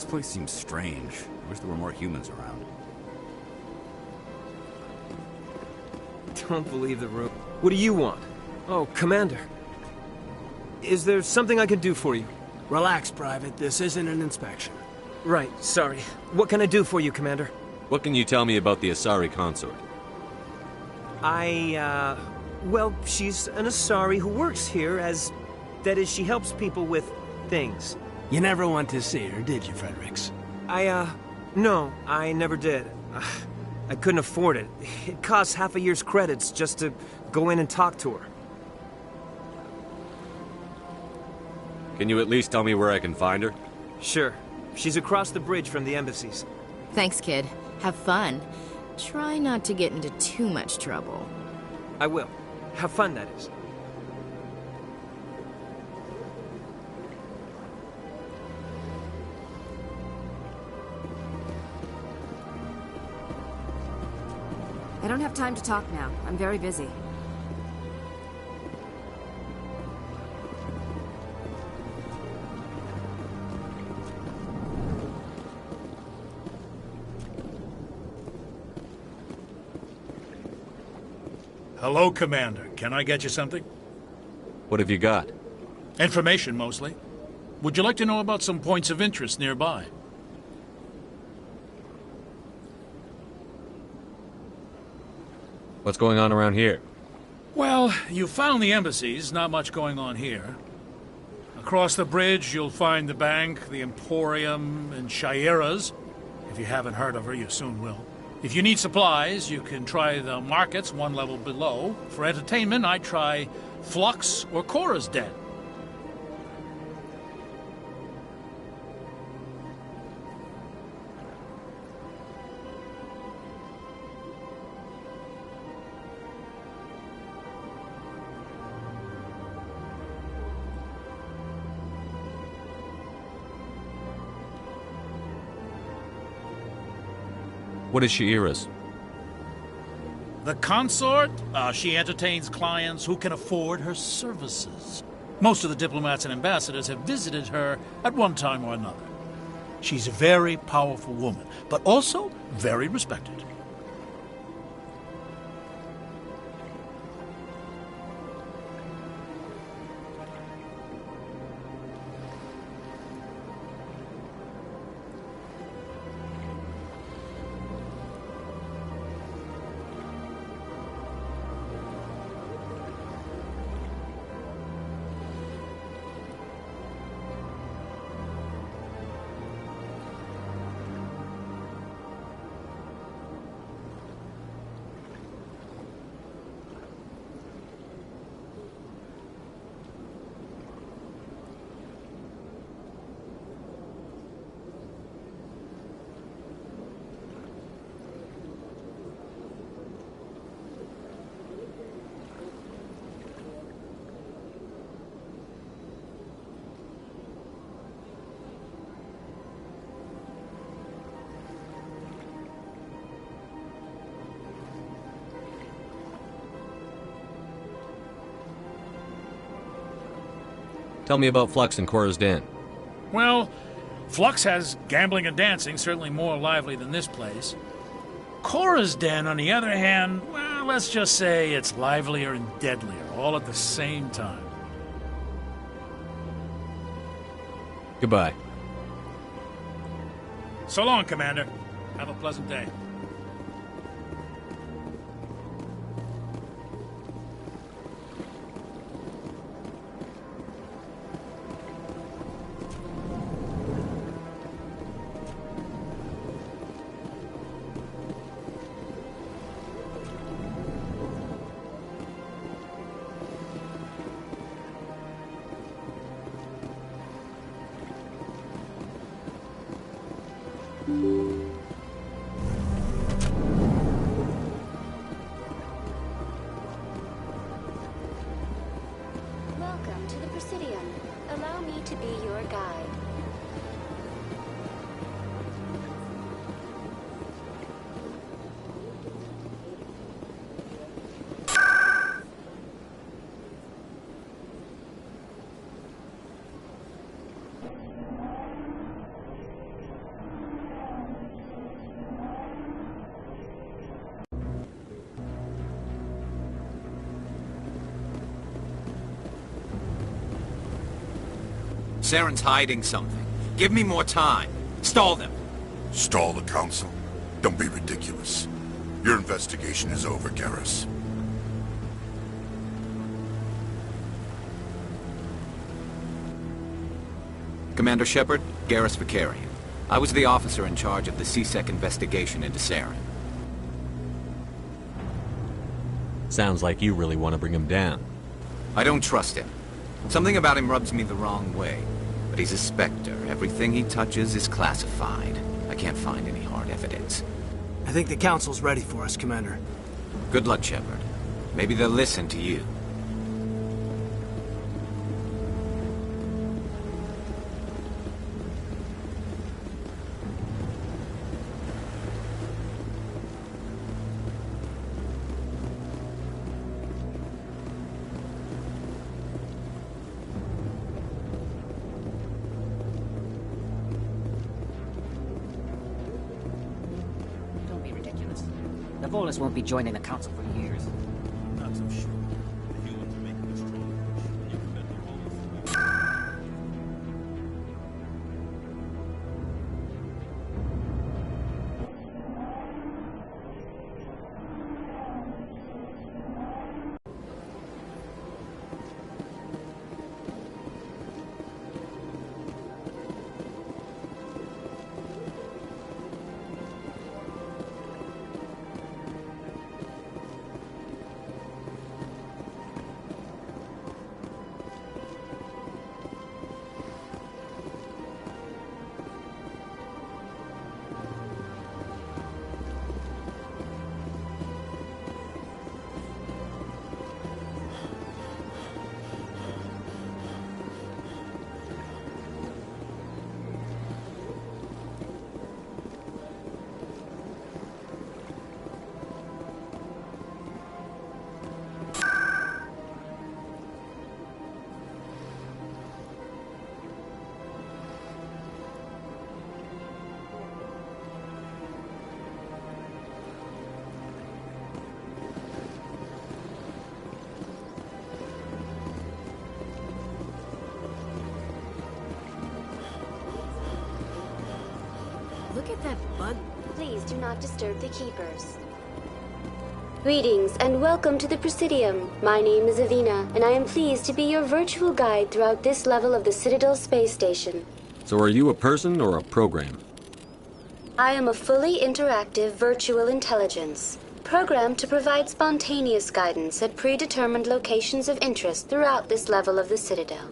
This place seems strange. I wish there were more humans around. Don't believe the room. What do you want? Oh, Commander. Is there something I can do for you? Relax, Private. This isn't an inspection. Right, sorry. What can I do for you, Commander? What can you tell me about the Asari consort? Well, she's an Asari who works here as... That is, she helps people with things. You never went to see her, did you, Fredericks? No, I never did. I couldn't afford it. It costs half a year's credits just to go in and talk to her. Can you at least tell me where I can find her? Sure. She's across the bridge from the embassies. Thanks, kid. Have fun. Try not to get into too much trouble. I will. Have fun, that is. I don't have time to talk now. I'm very busy. Hello, Commander. Can I get you something? What have you got? Information, mostly. Would you like to know about some points of interest nearby? What's going on around here? Well, you found the embassies. Not much going on here. Across the bridge, you'll find the bank, the Emporium, and Shaira's. If you haven't heard of her, you soon will. If you need supplies, you can try the markets one level below. For entertainment, I'd try Flux or Cora's Den. What is Shaira's? The consort? She entertains clients who can afford her services. Most of the diplomats and ambassadors have visited her at one time or another. She's a very powerful woman, but also very respected. Tell me about Flux and Cora's Den. Well, Flux has gambling and dancing, certainly more lively than this place. Cora's Den, on the other hand, well, let's just say it's livelier and deadlier, all at the same time. Goodbye. So long, Commander. Have a pleasant day. Welcome to the Presidium. Allow me to be your guide. Saren's hiding something. Give me more time. Stall them. Stall the Council? Don't be ridiculous. Your investigation is over, Garrus. Commander Shepard, Garrus Vicarian. I was the officer in charge of the C-Sec investigation into Saren. Sounds like you really want to bring him down. I don't trust him. Something about him rubs me the wrong way. But he's a spectre. Everything he touches is classified. I can't find any hard evidence. I think the Council's ready for us, Commander. Good luck, Shepard. Maybe they'll listen to you. The Volus won't be joining the Council for years. Not so sure. The humans are making a strong push, and you prevent the Volus. Look at that bug. Please do not disturb the Keepers. Greetings and welcome to the Presidium. My name is Avina, and I am pleased to be your virtual guide throughout this level of the Citadel space station. So are you a person or a program? I am a fully interactive virtual intelligence, programmed to provide spontaneous guidance at predetermined locations of interest throughout this level of the Citadel.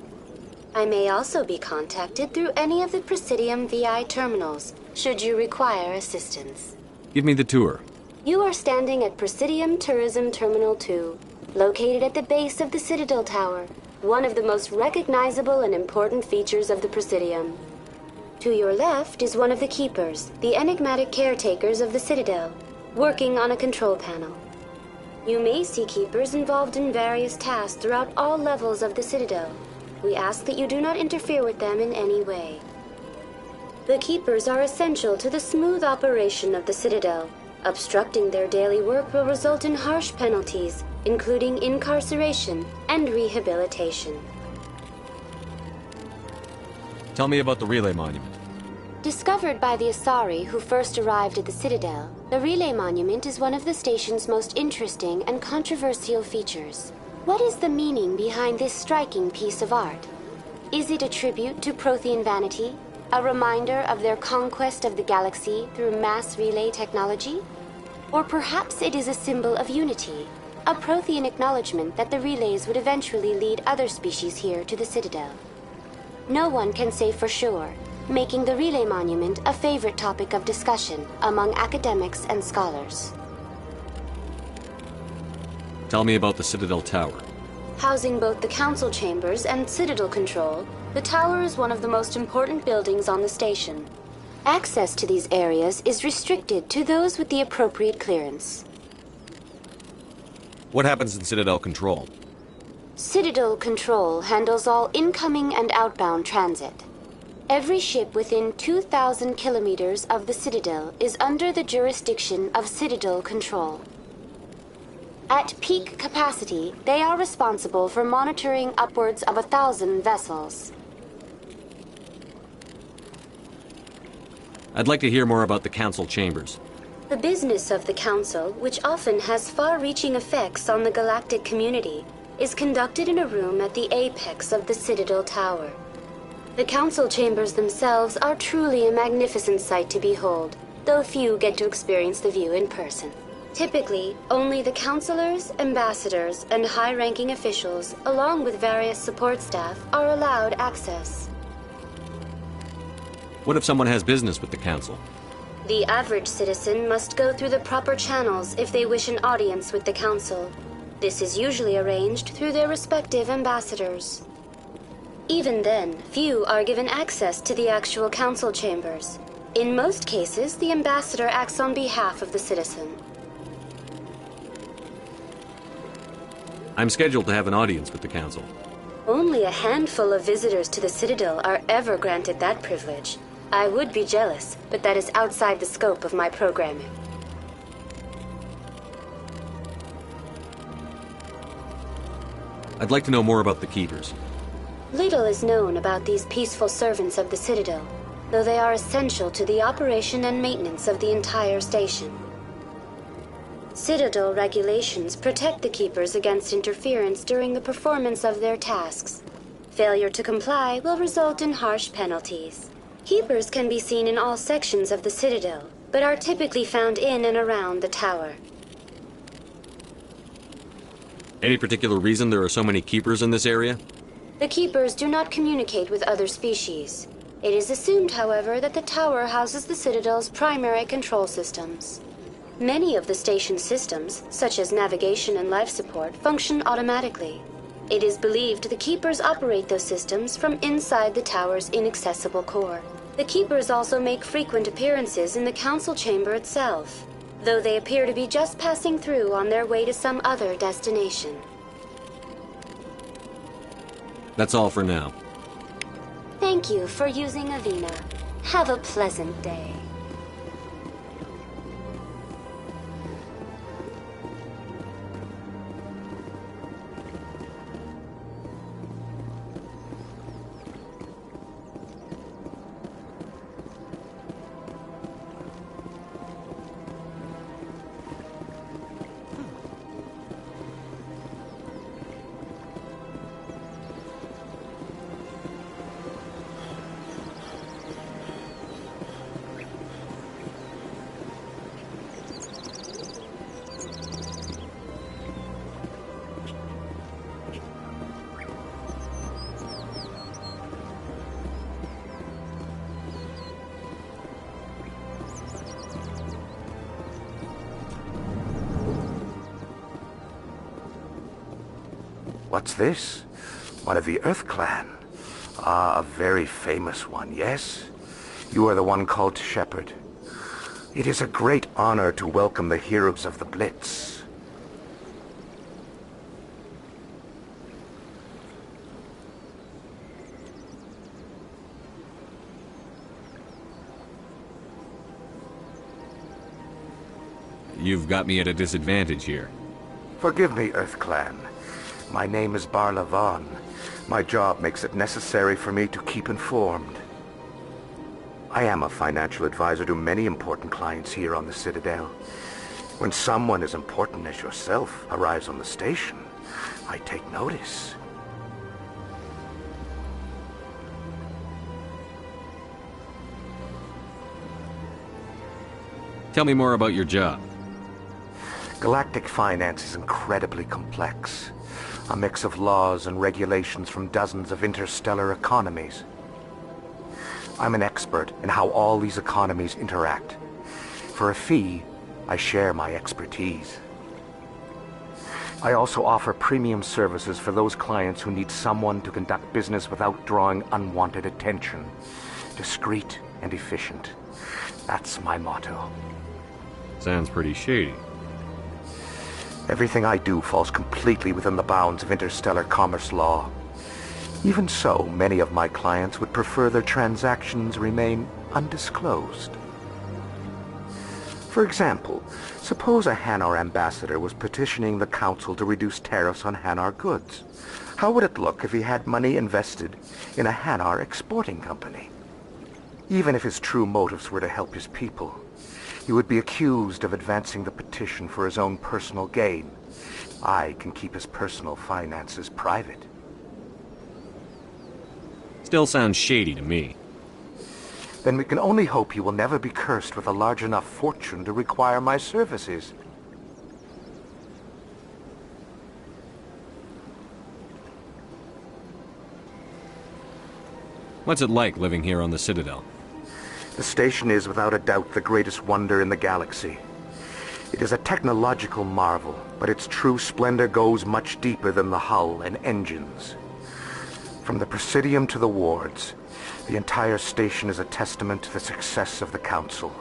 I may also be contacted through any of the Presidium VI terminals, should you require assistance. Give me the tour. You are standing at Presidium Tourism Terminal 2, located at the base of the Citadel Tower, one of the most recognizable and important features of the Presidium. To your left is one of the Keepers, the enigmatic caretakers of the Citadel, working on a control panel. You may see Keepers involved in various tasks throughout all levels of the Citadel. We ask that you do not interfere with them in any way. The Keepers are essential to the smooth operation of the Citadel. Obstructing their daily work will result in harsh penalties, including incarceration and rehabilitation. Tell me about the relay monument. Discovered by the Asari who first arrived at the Citadel, the relay monument is one of the station's most interesting and controversial features. What is the meaning behind this striking piece of art? Is it a tribute to Prothean vanity? A reminder of their conquest of the galaxy through mass relay technology? Or perhaps it is a symbol of unity, a Prothean acknowledgement that the relays would eventually lead other species here to the Citadel. No one can say for sure, making the relay monument a favorite topic of discussion among academics and scholars. Tell me about the Citadel Tower. Housing both the council chambers and Citadel control, the tower is one of the most important buildings on the station. Access to these areas is restricted to those with the appropriate clearance. What happens in Citadel Control? Citadel Control handles all incoming and outbound transit. Every ship within 2,000 kilometers of the Citadel is under the jurisdiction of Citadel Control. At peak capacity, they are responsible for monitoring upwards of 1,000 vessels. I'd like to hear more about the Council chambers. The business of the Council, which often has far-reaching effects on the galactic community, is conducted in a room at the apex of the Citadel Tower. The Council chambers themselves are truly a magnificent sight to behold, though few get to experience the view in person. Typically, only the councilors, ambassadors, and high-ranking officials, along with various support staff, are allowed access. What if someone has business with the Council? The average citizen must go through the proper channels if they wish an audience with the Council. This is usually arranged through their respective ambassadors. Even then, few are given access to the actual Council chambers. In most cases, the ambassador acts on behalf of the citizen. I'm scheduled to have an audience with the Council. Only a handful of visitors to the Citadel are ever granted that privilege. I would be jealous, but that is outside the scope of my programming. I'd like to know more about the Keepers. Little is known about these peaceful servants of the Citadel, though they are essential to the operation and maintenance of the entire station. Citadel regulations protect the Keepers against interference during the performance of their tasks. Failure to comply will result in harsh penalties. Keepers can be seen in all sections of the Citadel, but are typically found in and around the tower. Any particular reason there are so many Keepers in this area? The Keepers do not communicate with other species. It is assumed, however, that the tower houses the Citadel's primary control systems. Many of the station's systems, such as navigation and life support, function automatically. It is believed the Keepers operate those systems from inside the tower's inaccessible core. The Keepers also make frequent appearances in the Council chamber itself, though they appear to be just passing through on their way to some other destination. That's all for now. Thank you for using Avina. Have a pleasant day. What's this? One of the Earth Clan. Ah, a very famous one, yes? You are the one called Shepherd. It is a great honor to welcome the heroes of the Blitz. You've got me at a disadvantage here. Forgive me, Earth Clan. My name is Barla Vaughn. My job makes it necessary for me to keep informed. I am a financial advisor to many important clients here on the Citadel. When someone as important as yourself arrives on the station, I take notice. Tell me more about your job. Galactic finance is incredibly complex. A mix of laws and regulations from dozens of interstellar economies. I'm an expert in how all these economies interact. For a fee, I share my expertise. I also offer premium services for those clients who need someone to conduct business without drawing unwanted attention. Discreet and efficient. That's my motto. Sounds pretty shady. Everything I do falls completely within the bounds of interstellar commerce law. Even so, many of my clients would prefer their transactions remain undisclosed. For example, suppose a Hanar ambassador was petitioning the Council to reduce tariffs on Hanar goods. How would it look if he had money invested in a Hanar exporting company? Even if his true motives were to help his people, he would be accused of advancing the petition for his own personal gain. I can keep his personal finances private. Still sounds shady to me. Then we can only hope he will never be cursed with a large enough fortune to require my services. What's it like living here on the Citadel? The station is without a doubt the greatest wonder in the galaxy. It is a technological marvel, but its true splendor goes much deeper than the hull and engines. From the Presidium to the wards, the entire station is a testament to the success of the Council.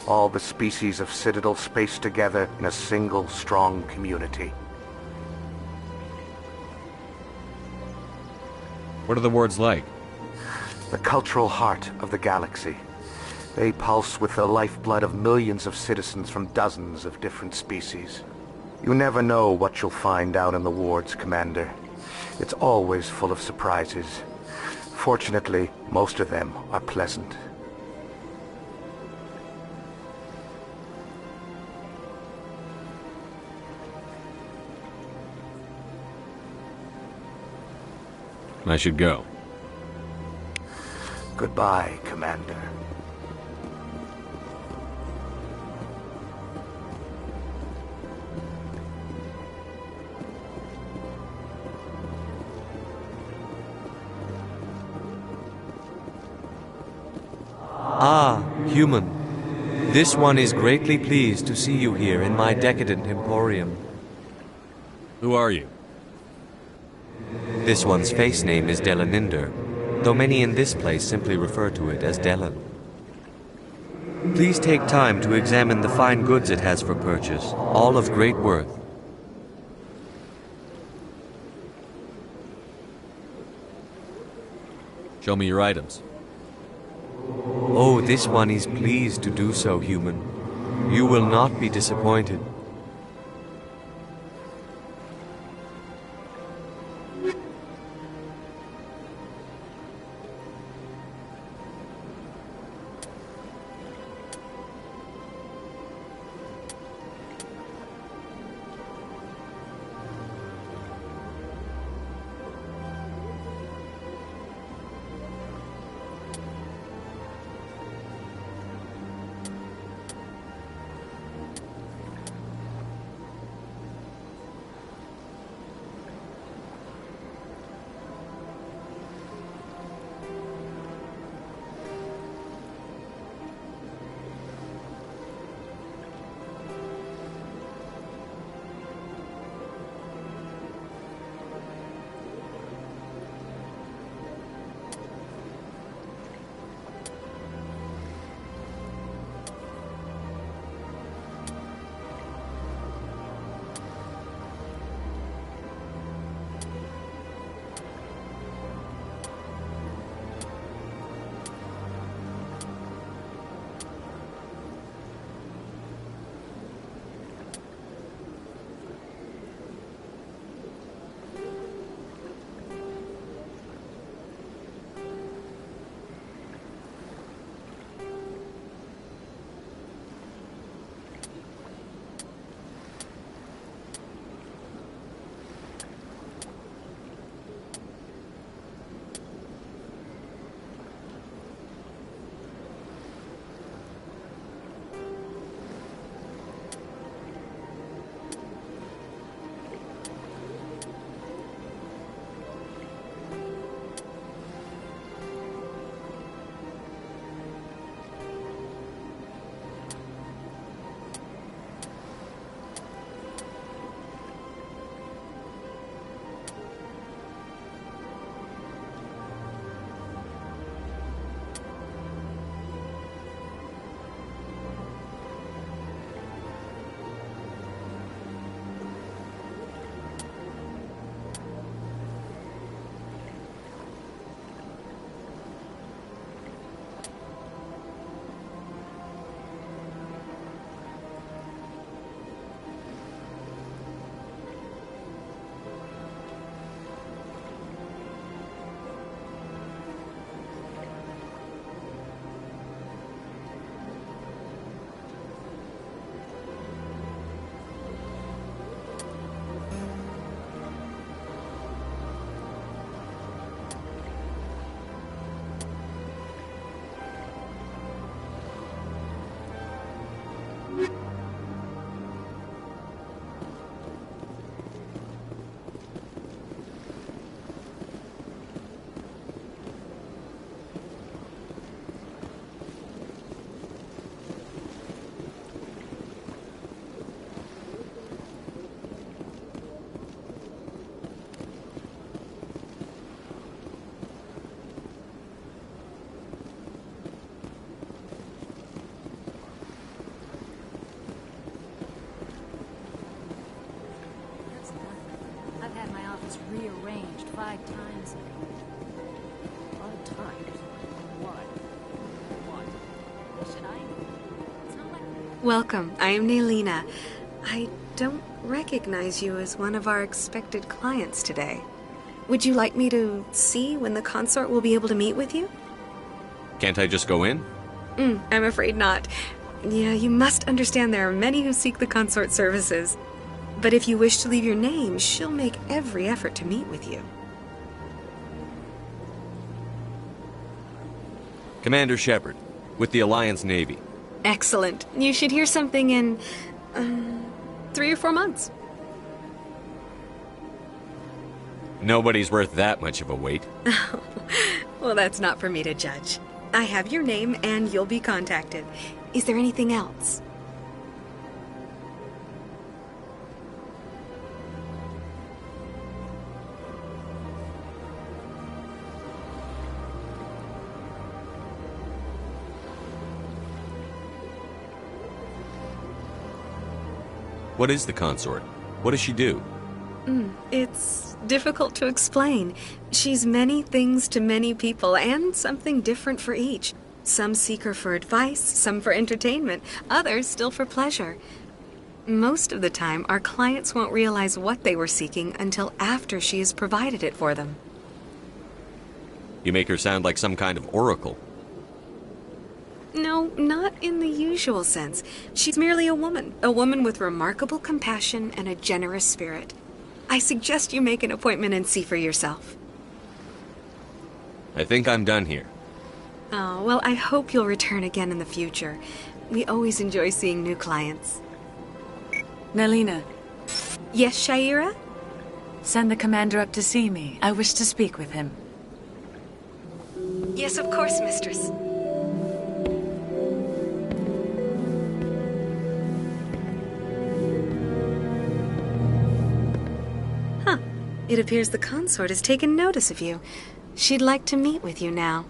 All the species of Citadel spaced together in a single strong community. What are the wards like? The cultural heart of the galaxy. They pulse with the lifeblood of millions of citizens from dozens of different species. You never know what you'll find down in the wards, Commander. It's always full of surprises. Fortunately, most of them are pleasant. I should go. Goodbye, Commander. Ah, human. This one is greatly pleased to see you here in my decadent emporium. Who are you? This one's face name is Delaninder, though many in this place simply refer to it as Delan. Please take time to examine the fine goods it has for purchase, all of great worth. Show me your items. Oh, this one is pleased to do so, human. You will not be disappointed. 5 times. On time. Why? What? Should I? It's not like... Welcome. I am Naylina. I don't recognize you as one of our expected clients today. Would you like me to see when the consort will be able to meet with you? Can't I just go in? I'm afraid not. Yeah, you must understand there are many who seek the consort services. But if you wish to leave your name, she'll make every effort to meet with you. Commander Shepard, with the Alliance Navy. Excellent. You should hear something in 3 or 4 months. Nobody's worth that much of a wait. Well, that's not for me to judge. I have your name and you'll be contacted. Is there anything else? What is the consort? What does she do? It's difficult to explain. She's many things to many people, and something different for each. Some seek her for advice, some for entertainment, others still for pleasure. Most of the time, our clients won't realize what they were seeking until after she has provided it for them. You make her sound like some kind of oracle. No, not in the usual sense. She's merely a woman with remarkable compassion and a generous spirit. I suggest you make an appointment and see for yourself. I think I'm done here. Oh, well, I hope you'll return again in the future. We always enjoy seeing new clients. Naylina. Yes, Shaira? Send the commander up to see me. I wish to speak with him. Yes, of course, mistress. It appears the consort has taken notice of you. She'd like to meet with you now.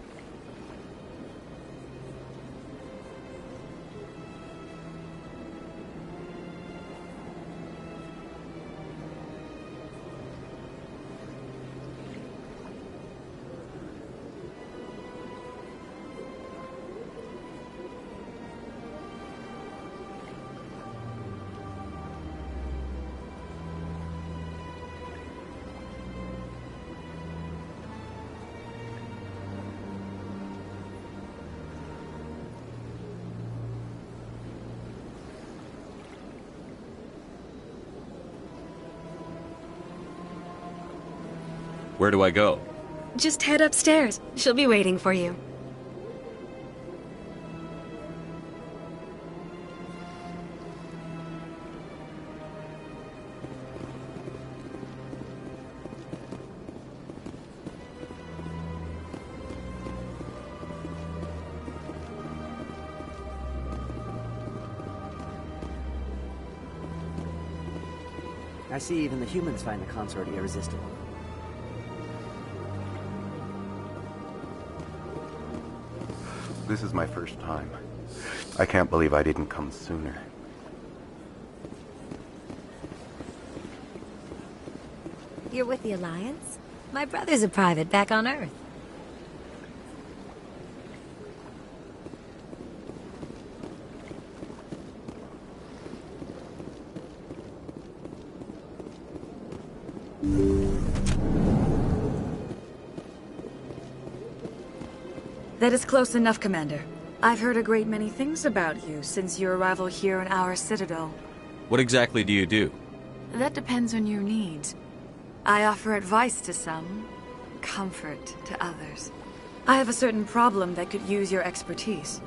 Where do I go? Just head upstairs. She'll be waiting for you. I see even the humans find the consort irresistible. This is my first time. I can't believe I didn't come sooner. You're with the Alliance? My brother's a private back on Earth. That is close enough, Commander. I've heard a great many things about you since your arrival here in our citadel. What exactly do you do? That depends on your needs. I offer advice to some, comfort to others. I have a certain problem that could use your expertise.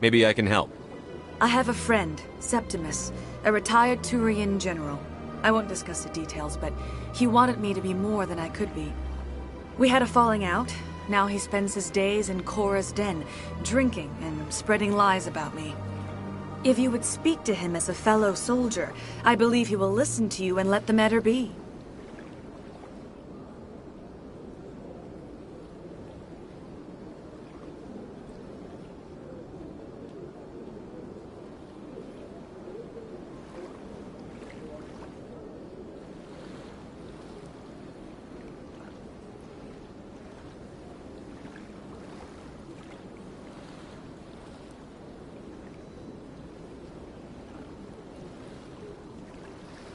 Maybe I can help. I have a friend, Septimus, a retired Turian general. I won't discuss the details, but he wanted me to be more than I could be. We had a falling out. Now he spends his days in Korra's den, drinking and spreading lies about me. If you would speak to him as a fellow soldier, I believe he will listen to you and let the matter be.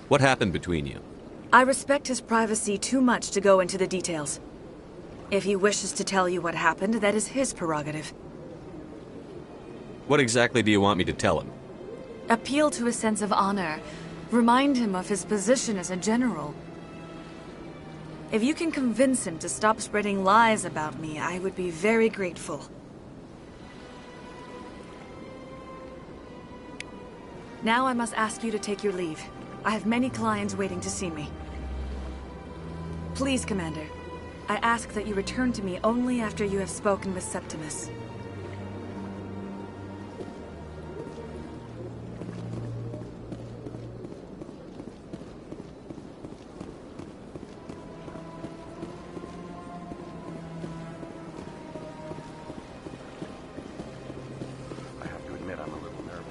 What happened between you? I respect his privacy too much to go into the details. If he wishes to tell you what happened, that is his prerogative. What exactly do you want me to tell him? Appeal to his sense of honor. Remind him of his position as a general. If you can convince him to stop spreading lies about me, I would be very grateful. Now I must ask you to take your leave. I have many clients waiting to see me. Please, Commander. I ask that you return to me only after you have spoken with Septimus. I have to admit I'm a little nervous.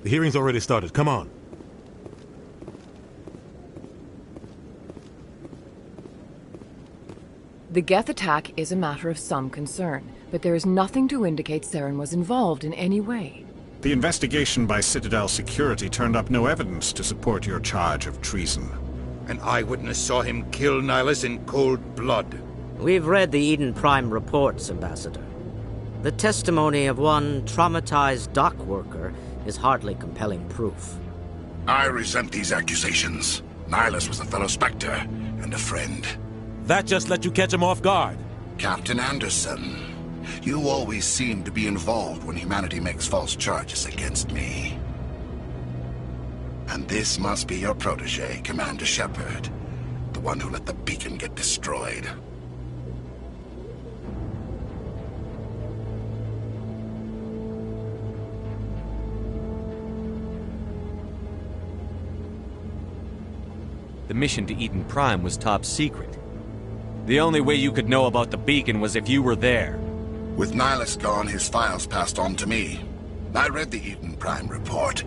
The hearing's already started. Come on. The Geth attack is a matter of some concern, but there is nothing to indicate Saren was involved in any way. The investigation by Citadel Security turned up no evidence to support your charge of treason. An eyewitness saw him kill Nihilus in cold blood. We've read the Eden Prime reports, Ambassador. The testimony of one traumatized dock worker is hardly compelling proof. I resent these accusations. Nihilus was a fellow Spectre and a friend. That just let you catch him off guard. Captain Anderson, you always seem to be involved when humanity makes false charges against me. And this must be your protege, Commander Shepard, the one who let the beacon get destroyed. The mission to Eden Prime was top secret. The only way you could know about the beacon was if you were there. With Nihilus gone, his files passed on to me. I read the Eden Prime report.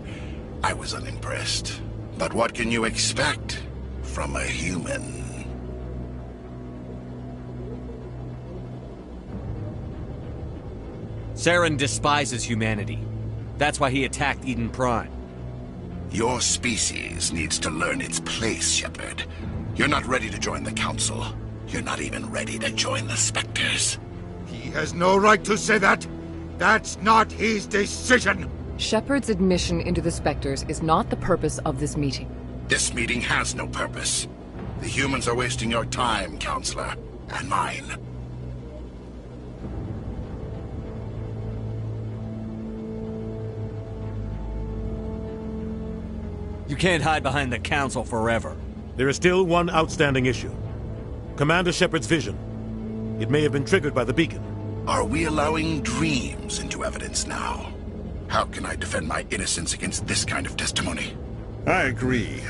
I was unimpressed. But what can you expect from a human? Saren despises humanity. That's why he attacked Eden Prime. Your species needs to learn its place, Shepard. You're not ready to join the Council. You're not even ready to join the Spectres. He has no right to say that. That's not his decision. Shepard's admission into the Spectres is not the purpose of this meeting. This meeting has no purpose. The humans are wasting your time, Counselor, and mine. You can't hide behind the Council forever. There is still one outstanding issue. Commander Shepard's vision. It may have been triggered by the beacon. Are we allowing dreams into evidence now? How can I defend my innocence against this kind of testimony? I agree.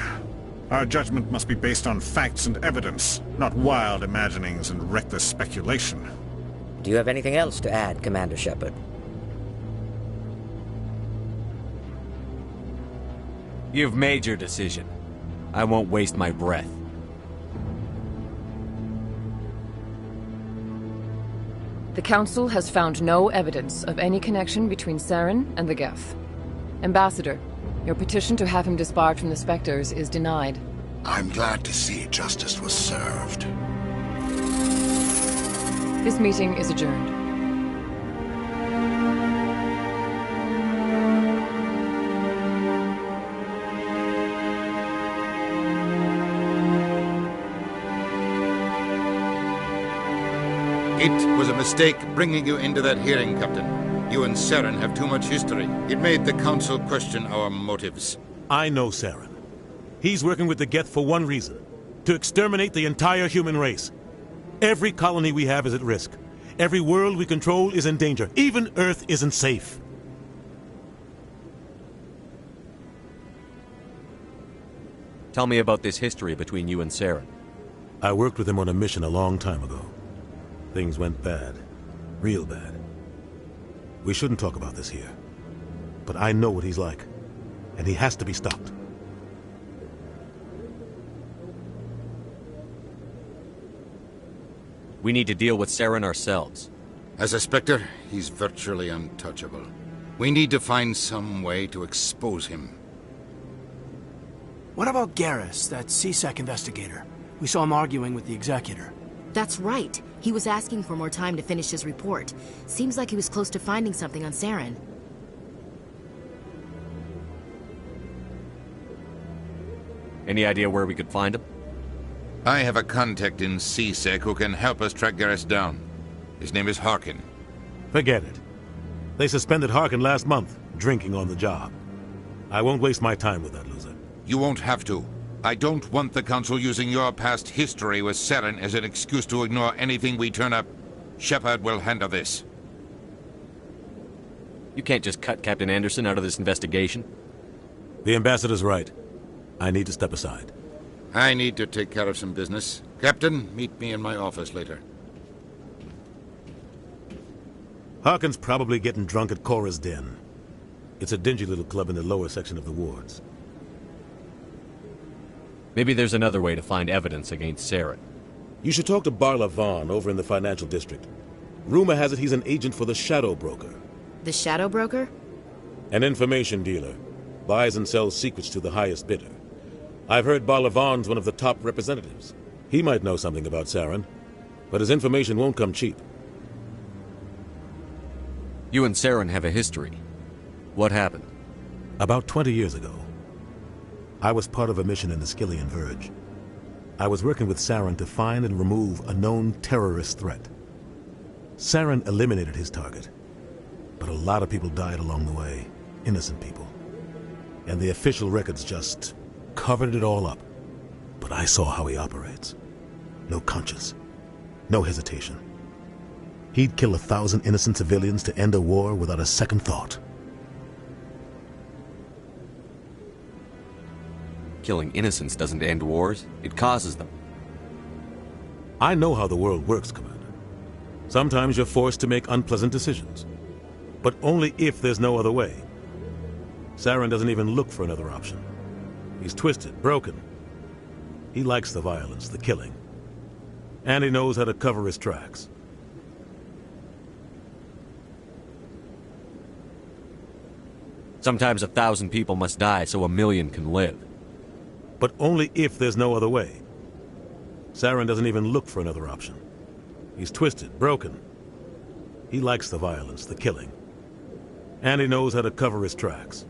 Our judgment must be based on facts and evidence, not wild imaginings and reckless speculation. Do you have anything else to add, Commander Shepard? You've made your decision. I won't waste my breath. The Council has found no evidence of any connection between Saren and the Geth. Ambassador, your petition to have him disbarred from the Spectres is denied. I'm glad to see justice was served. This meeting is adjourned. It was a mistake bringing you into that hearing, Captain. You and Saren have too much history. It made the Council question our motives. I know Saren. He's working with the Geth for one reason. To exterminate the entire human race. Every colony we have is at risk. Every world we control is in danger. Even Earth isn't safe. Tell me about this history between you and Saren. I worked with him on a mission a long time ago. Things went bad. Real bad. We shouldn't talk about this here. But I know what he's like. And he has to be stopped. We need to deal with Saren ourselves. As a Spectre, he's virtually untouchable. We need to find some way to expose him. What about Garrus, that C-Sec investigator? We saw him arguing with the Executor. That's right. He was asking for more time to finish his report. Seems like he was close to finding something on Saren. Any idea where we could find him? I have a contact in C-Sec who can help us track Garrus down. His name is Harkin. Forget it. They suspended Harkin last month, drinking on the job. I won't waste my time with that loser. You won't have to. I don't want the Council using your past history with Saren as an excuse to ignore anything we turn up. Shepard will handle this. You can't just cut Captain Anderson out of this investigation. The Ambassador's right. I need to step aside. I need to take care of some business. Captain, meet me in my office later. Harkin's probably getting drunk at Cora's Den. It's a dingy little club in the lower section of the wards. Maybe there's another way to find evidence against Saren. You should talk to Barla Vaughn over in the financial district. Rumor has it he's an agent for the Shadow Broker. The Shadow Broker? An information dealer. Buys and sells secrets to the highest bidder. I've heard Barla Vaughn's one of the top representatives. He might know something about Saren, but his information won't come cheap. You and Saren have a history. What happened? About 20 years ago. I was part of a mission in the Skillian Verge. I was working with Saren to find and remove a known terrorist threat. Saren eliminated his target, but a lot of people died along the way, innocent people. And the official records just covered it all up. But I saw how he operates. No conscience, no hesitation. He'd kill 1,000 innocent civilians to end a war without a second thought. Killing innocents doesn't end wars, it causes them. I know how the world works, Commander. Sometimes you're forced to make unpleasant decisions. But only if there's no other way. Saren doesn't even look for another option. He's twisted, broken. He likes the violence, the killing. And he knows how to cover his tracks. Sometimes 1,000 people must die so 1,000,000 can live. But only if there's no other way. Saren doesn't even look for another option. He's twisted, broken. He likes the violence, the killing. And he knows how to cover his tracks.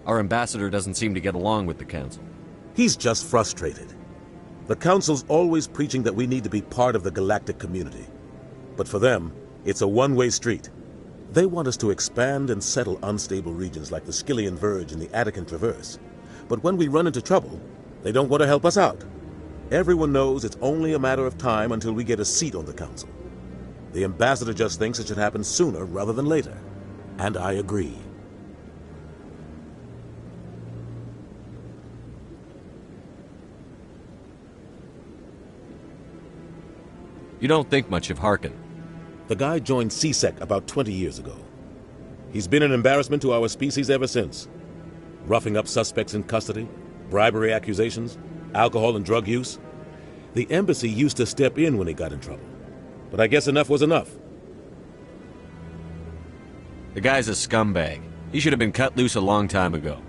Our ambassador doesn't seem to get along with the Council. He's just frustrated. The Council's always preaching that we need to be part of the galactic community. But for them, it's a one-way street. They want us to expand and settle unstable regions like the Skillian Verge and the Attican Traverse. But when we run into trouble, they don't want to help us out. Everyone knows it's only a matter of time until we get a seat on the council. The ambassador just thinks it should happen sooner rather than later. And I agree. You don't think much of Harkin. The guy joined CSEC about 20 years ago. He's been an embarrassment to our species ever since. Roughing up suspects in custody, bribery accusations, alcohol and drug use. The embassy used to step in when he got in trouble. But I guess enough was enough. The guy's a scumbag. He should have been cut loose a long time ago.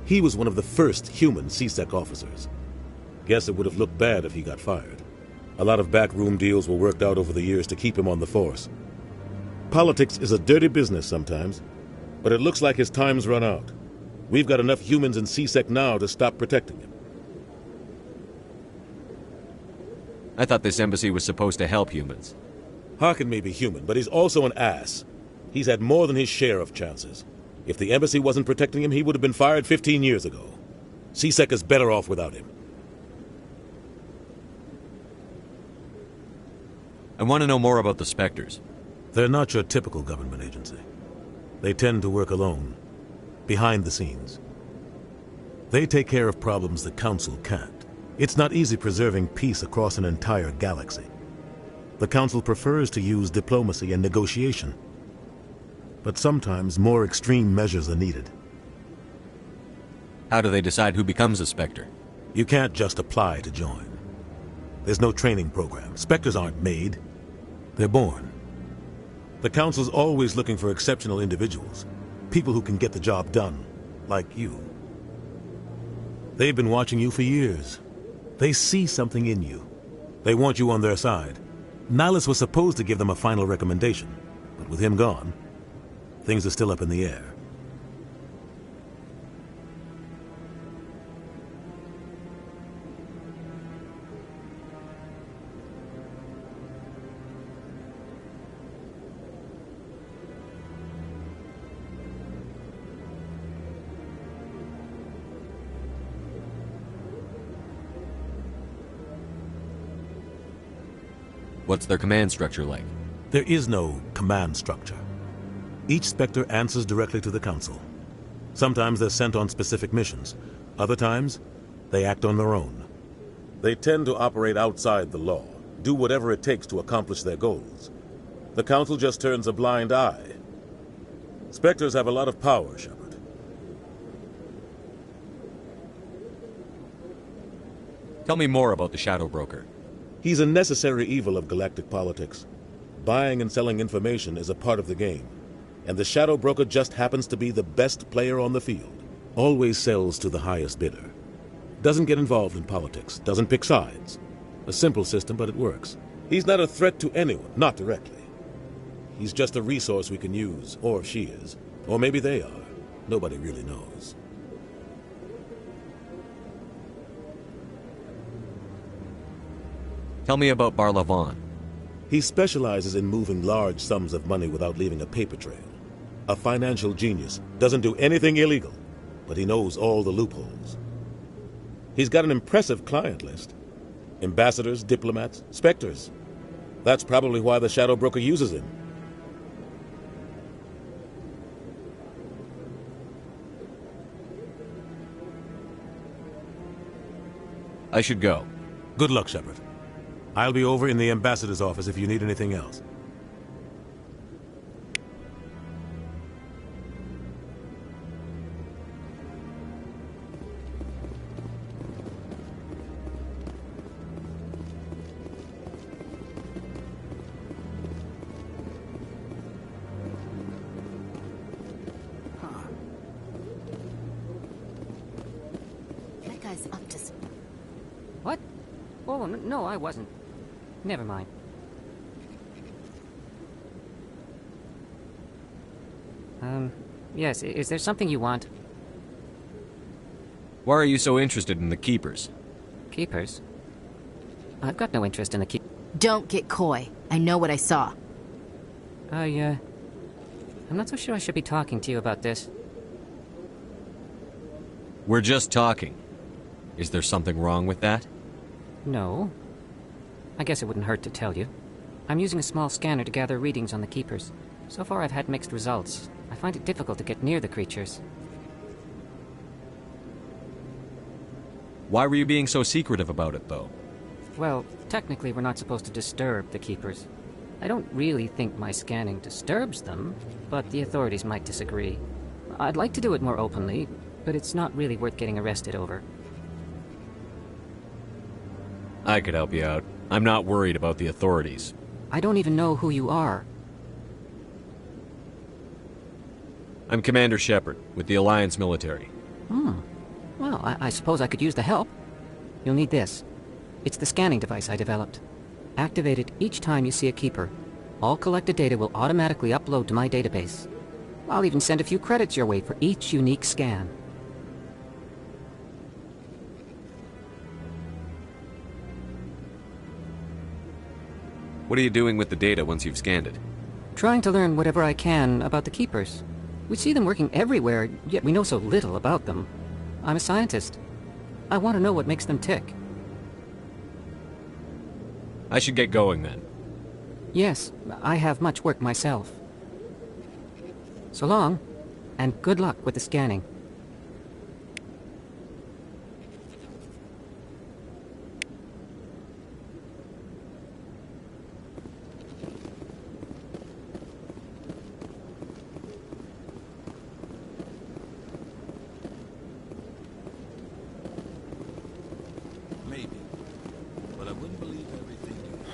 He was one of the first human CSEC officers. Guess it would have looked bad if he got fired. A lot of backroom deals were worked out over the years to keep him on the force. Politics is a dirty business sometimes, but it looks like his time's run out. We've got enough humans in CSEC now to stop protecting him. I thought this embassy was supposed to help humans. Harkin may be human, but he's also an ass. He's had more than his share of chances. If the embassy wasn't protecting him, he would have been fired 15 years ago. CSEC is better off without him. I want to know more about the Spectres. They're not your typical government agency. They tend to work alone, behind the scenes. They take care of problems the Council can't. It's not easy preserving peace across an entire galaxy. The Council prefers to use diplomacy and negotiation. But sometimes more extreme measures are needed. How do they decide who becomes a Spectre? You can't just apply to join. There's no training program. Spectres aren't made. They're born. The Council's always looking for exceptional individuals. People who can get the job done, like you. They've been watching you for years. They see something in you. They want you on their side. Nihilus was supposed to give them a final recommendation, but with him gone, things are still up in the air. What's their command structure like? There is no command structure. Each Spectre answers directly to the Council. Sometimes they're sent on specific missions. Other times, they act on their own. They tend to operate outside the law, do whatever it takes to accomplish their goals. The Council just turns a blind eye. Spectres have a lot of power, Shepard. Tell me more about the Shadow Broker. He's a necessary evil of galactic politics. Buying and selling information is a part of the game. And the Shadow Broker just happens to be the best player on the field. Always sells to the highest bidder. Doesn't get involved in politics. Doesn't pick sides. A simple system, but it works. He's not a threat to anyone, not directly. He's just a resource we can use, or she is. Or maybe they are. Nobody really knows. Tell me about Barlavon. He specializes in moving large sums of money without leaving a paper trail. A financial genius. Doesn't do anything illegal, but he knows all the loopholes. He's got an impressive client list. Ambassadors, diplomats, specters. That's probably why the Shadow Broker uses him. I should go. Good luck, Shepard. I'll be over in the ambassador's office if you need anything else. That guy's up to some... What? Oh, no, I wasn't. Never mind. Yes, is there something you want? Why are you so interested in the Keepers? Keepers? I've got no interest in the Don't get coy. I know what I saw. I I'm not so sure I should be talking to you about this. We're just talking. Is there something wrong with that? No. I guess it wouldn't hurt to tell you. I'm using a small scanner to gather readings on the Keepers. So far I've had mixed results. I find it difficult to get near the creatures. Why were you being so secretive about it, though? Well, technically we're not supposed to disturb the Keepers. I don't really think my scanning disturbs them, but the authorities might disagree. I'd like to do it more openly, but it's not really worth getting arrested over. I could help you out. I'm not worried about the authorities. I don't even know who you are. I'm Commander Shepard, with the Alliance military. Well, I suppose I could use the help. You'll need this. It's the scanning device I developed. Activate it each time you see a Keeper. All collected data will automatically upload to my database. I'll even send a few credits your way for each unique scan. What are you doing with the data once you've scanned it? Trying to learn whatever I can about the Keepers. We see them working everywhere, yet we know so little about them. I'm a scientist. I want to know what makes them tick. I should get going then. Yes, I have much work myself. So long, and good luck with the scanning. Maybe. But I wouldn't believe everything you hear.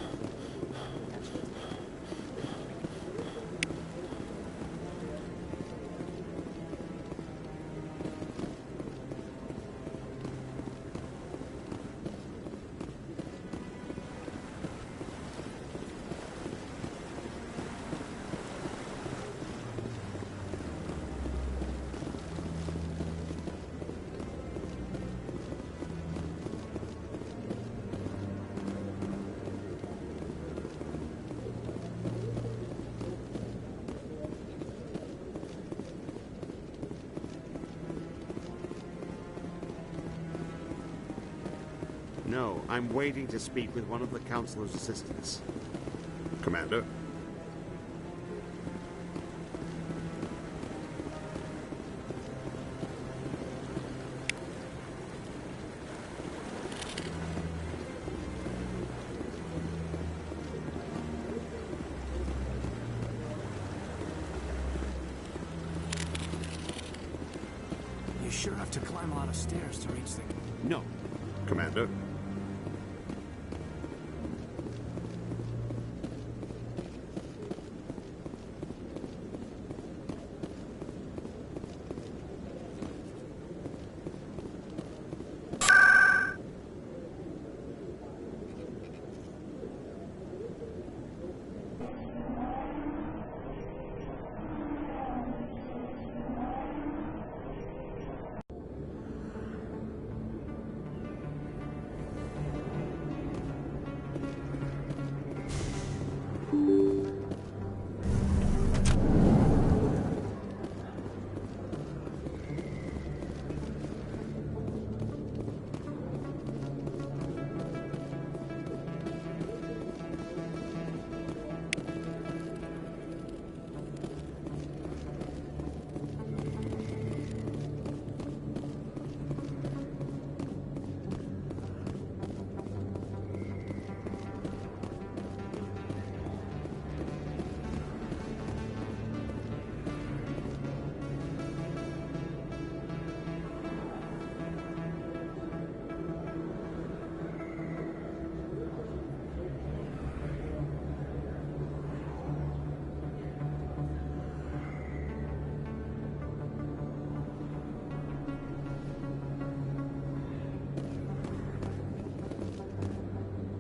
No, I'm waiting to speak with one of the Councilor's assistants. Commander? You sure have to climb a lot of stairs to reach the... No. Commander?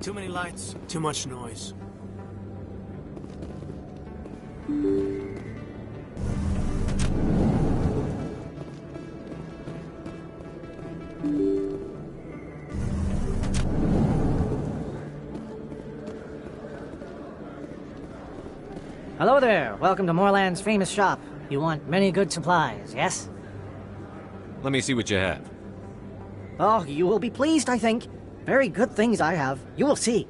Too many lights, too much noise. Hello there. Welcome to Moorland's famous shop. You want many good supplies, yes? Let me see what you have. Oh, you will be pleased, I think. Very good things I have. You will see.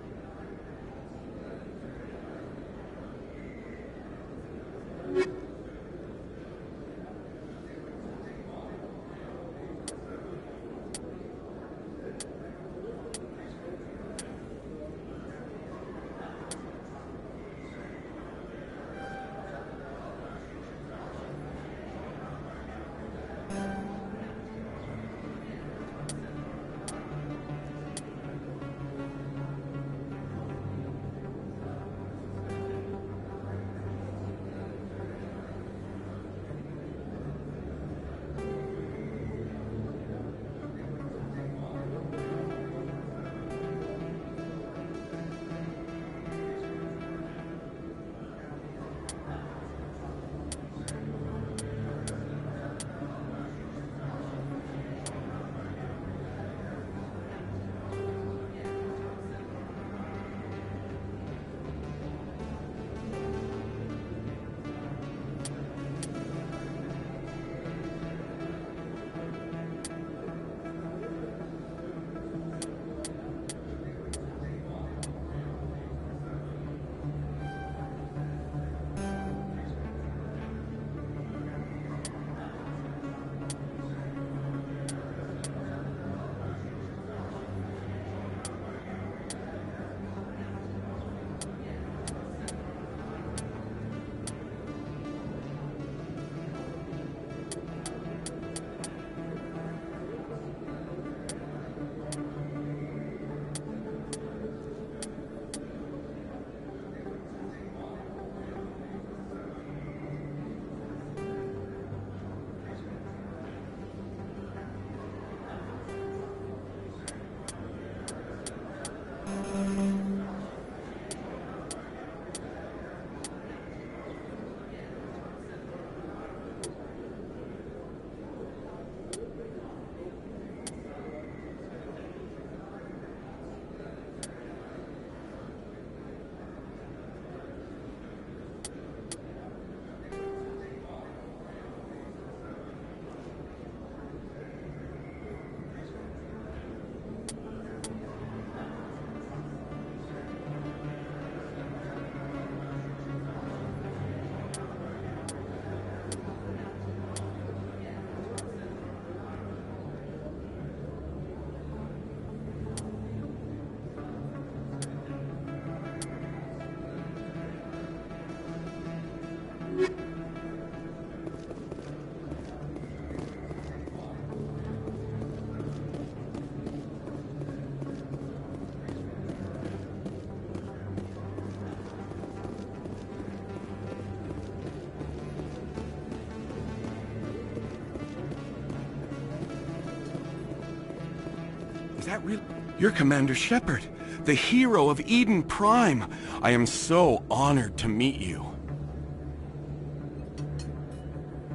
Is that real? You're Commander Shepard, the hero of Eden Prime. I am so honored to meet you.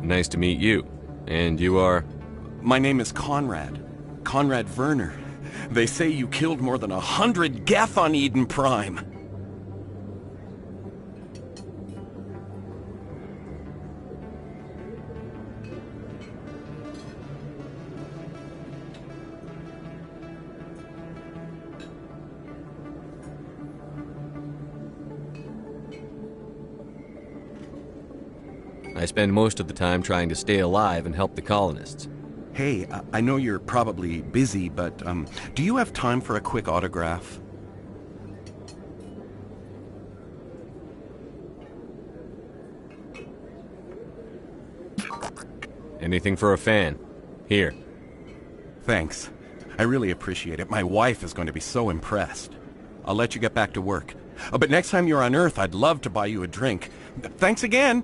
Nice to meet you. And you are? My name is Conrad. Conrad Werner. They say you killed more than 100 Geth on Eden Prime. I spend most of the time trying to stay alive and help the colonists. Hey, I know you're probably busy, but do you have time for a quick autograph? Anything for a fan. Here. Thanks. I really appreciate it. My wife is going to be so impressed. I'll let you get back to work. But next time you're on Earth, I'd love to buy you a drink. Thanks again!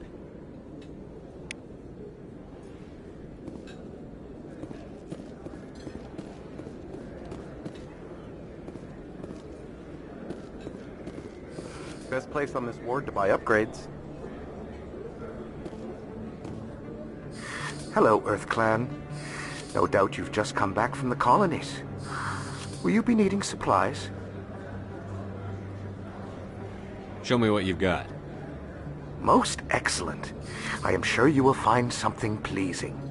Best place on this ward to buy upgrades. Hello, Earth Clan. No doubt you've just come back from the colonies. Will you be needing supplies? Show me what you've got. Most excellent. I am sure you will find something pleasing.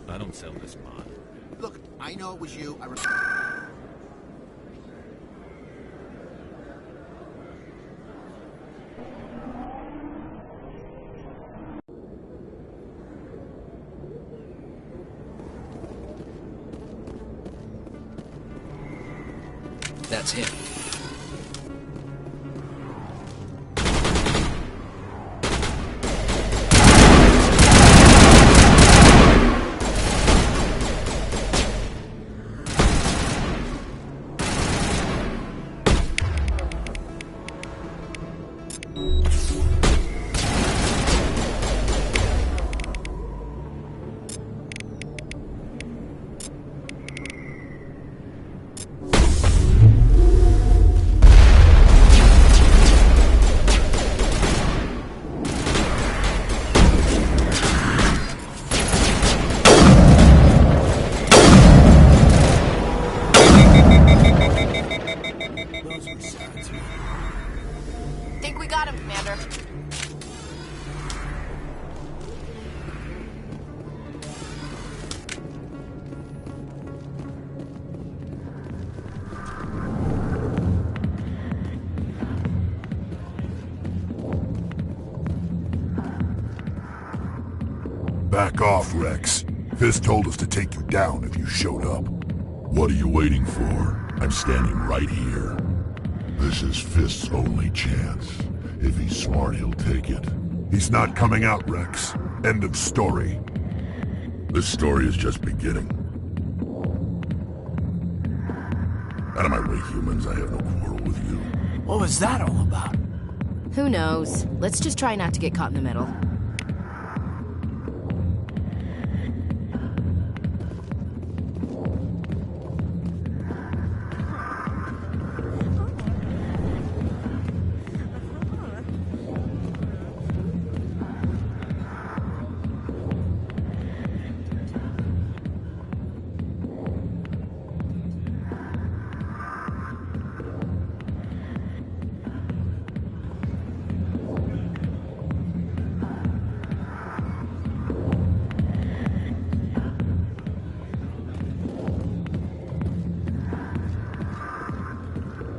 I don't sell this mod. Look, I know it was you. That's him. Think we got him, Commander. Back off, Rex. Fist told us to take you down if you showed up. What are you waiting for? I'm standing right here. This is Fist's only chance. If he's smart, he'll take it. He's not coming out, Rex. End of story. This story is just beginning. Out of my way, humans. I have no quarrel with you. What was that all about? Who knows? Let's just try not to get caught in the middle.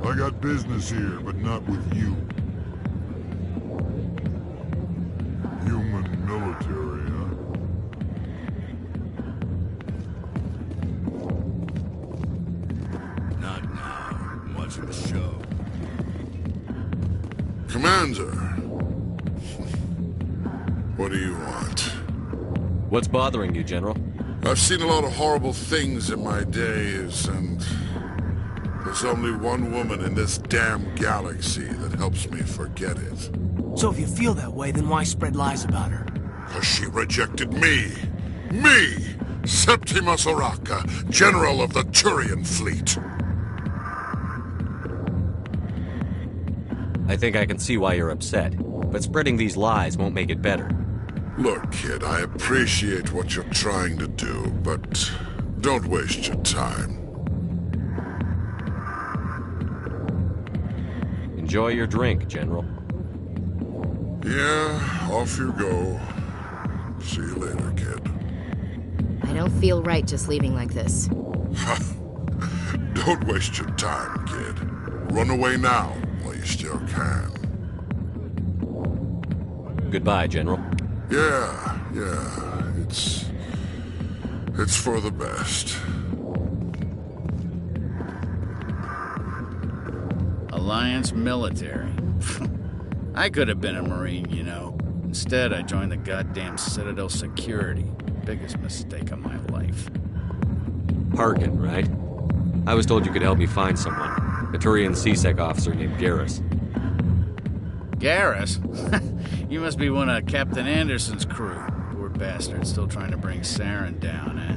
I got business here, but not with you. Human military, huh? Not now. I'm watching the show. Commander. What do you want? What's bothering you, General? I've seen a lot of horrible things in my days, and there's only one woman in this damn galaxy that helps me forget it. So if you feel that way, then why spread lies about her? Because she rejected me! Me! Septimus Oraka, General of the Turian Fleet! I think I can see why you're upset, but spreading these lies won't make it better. Look, kid, I appreciate what you're trying to do, but Don't waste your time. Enjoy your drink, General. Yeah, off you go. See you later, kid. I don't feel right just leaving like this. Don't waste your time, kid. Run away now, while you still can. Goodbye, General. Yeah, it's for the best. Alliance military. I could have been a Marine, you know. Instead, I joined the goddamn Citadel security. Biggest mistake of my life. Harkin, right? I was told you could help me find someone. A Turian CSEC officer named Garrus. Garrus? You must be one of Captain Anderson's crew. Poor bastard, still trying to bring Saren down, eh?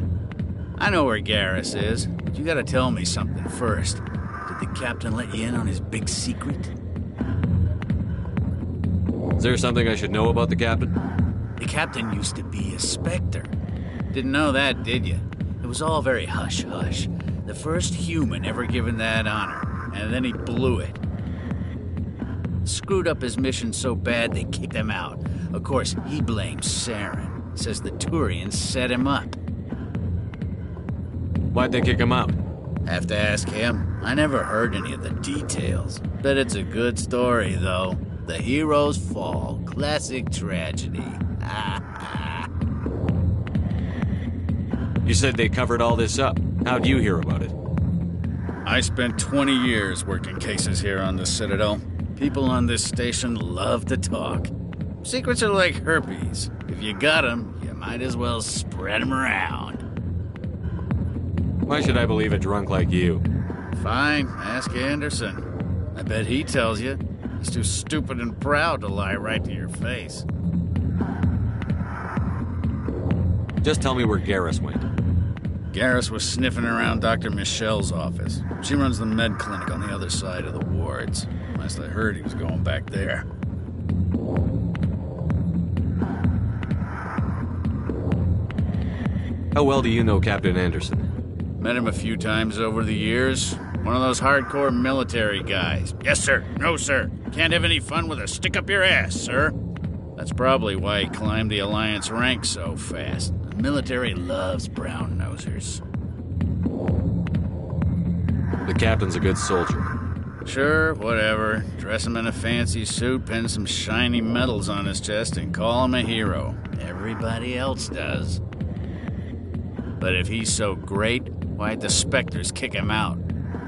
I know where Garrus is, but you gotta tell me something first. Did the captain let you in on his big secret? Is there something I should know about the captain? The captain used to be a spectre. Didn't know that, did you? It was all very hush-hush. The first human ever given that honor, and then he blew it. Screwed up his mission so bad they kicked him out. Of course, he blames Saren. Says the Turians set him up. Why'd they kick him out? Have to ask him. I never heard any of the details. Bet it's a good story, though. The heroes fall. Classic tragedy. You said they covered all this up. How'd you hear about it? I spent 20 years working cases here on the Citadel. People on this station love to talk. Secrets are like herpes. If you got them, you might as well spread them around. Why should I believe a drunk like you? Fine, ask Anderson. I bet he tells you. He's too stupid and proud to lie right to your face. Just tell me where Garrus went. Garrus was sniffing around Dr. Michelle's office. She runs the med clinic on the other side of the wards. Last I heard, he was going back there. How well do you know Captain Anderson? Met him a few times over the years. One of those hardcore military guys. Yes, sir. No, sir. Can't have any fun with a stick up your ass, sir. That's probably why he climbed the Alliance ranks so fast. The military loves brown-nosers. The captain's a good soldier. Sure, whatever. Dress him in a fancy suit, pin some shiny medals on his chest, and call him a hero. Everybody else does. But if he's so great, why'd the Spectres kick him out?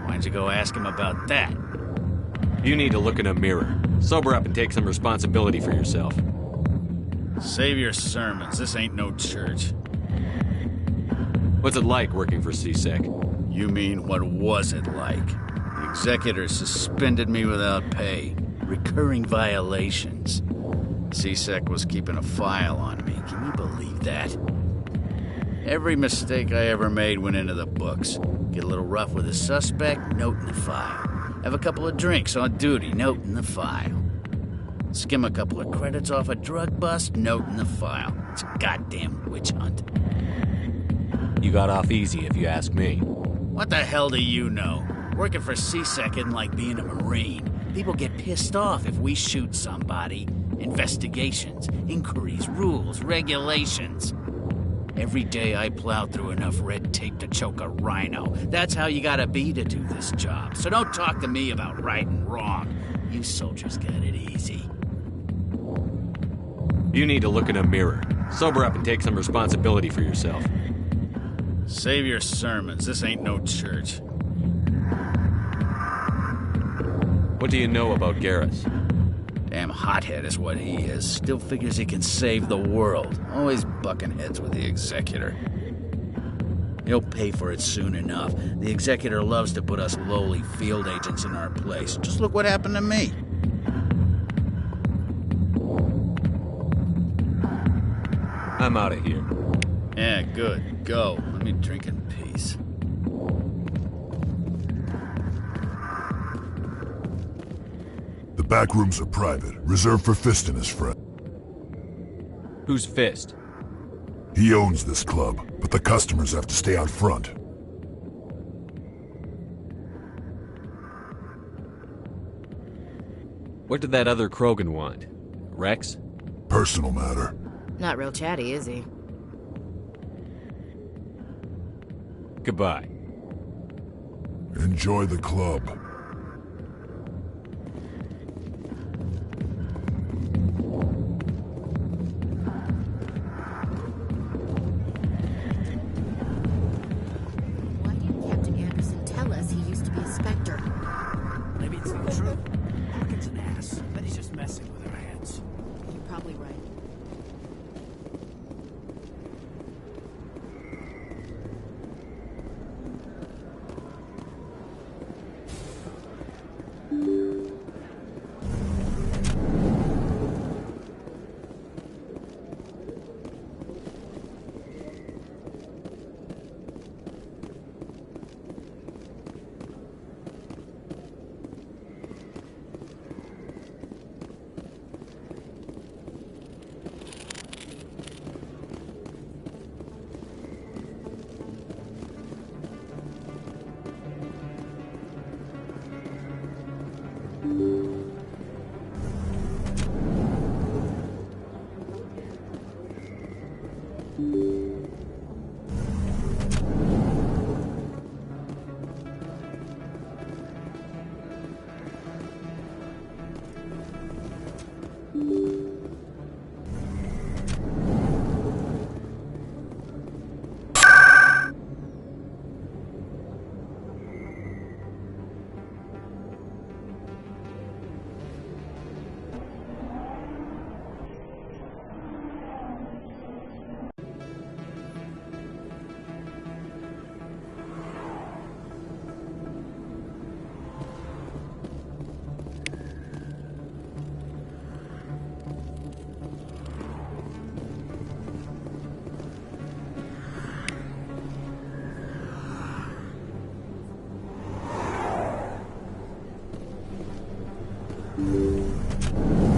Why'd you go ask him about that? You need to look in a mirror. Sober up and take some responsibility for yourself. Save your sermons. This ain't no church. What's it like working for CSEC? You mean, what was it like? The executors suspended me without pay. Recurring violations. CSEC was keeping a file on me. Can you believe that? Every mistake I ever made went into the books. Get a little rough with a suspect, note in the file. Have a couple of drinks on duty, note in the file. Skim a couple of credits off a drug bust, note in the file. It's a goddamn witch hunt. You got off easy, if you ask me. What the hell do you know? Working for CSEC isn't like being a Marine. People get pissed off if we shoot somebody. Investigations, inquiries, rules, regulations. Every day I plow through enough red tape to choke a rhino. That's how you gotta be to do this job. So don't talk to me about right and wrong. You soldiers got it easy. You need to look in a mirror. Sober up and take some responsibility for yourself. Save your sermons. This ain't no church. What do you know about Garrus? Damn hothead is what he is. Still figures he can save the world. Always bucking heads with the Executor. He'll pay for it soon enough. The Executor loves to put us lowly field agents in our place. Just look what happened to me. I'm out of here. Yeah, good. Go. Let me drink in peace. The back rooms are private, reserved for Fist and his friend. Who's Fist? He owns this club. but the customers have to stay out front. What did that other Krogan want? Rex? Personal matter. Not real chatty, is he? Goodbye. Enjoy the club. Why didn't Captain Anderson tell us he used to be a spectre? Maybe it's not true. Harkin's an ass. Bet he's just messing with our heads. You're probably right.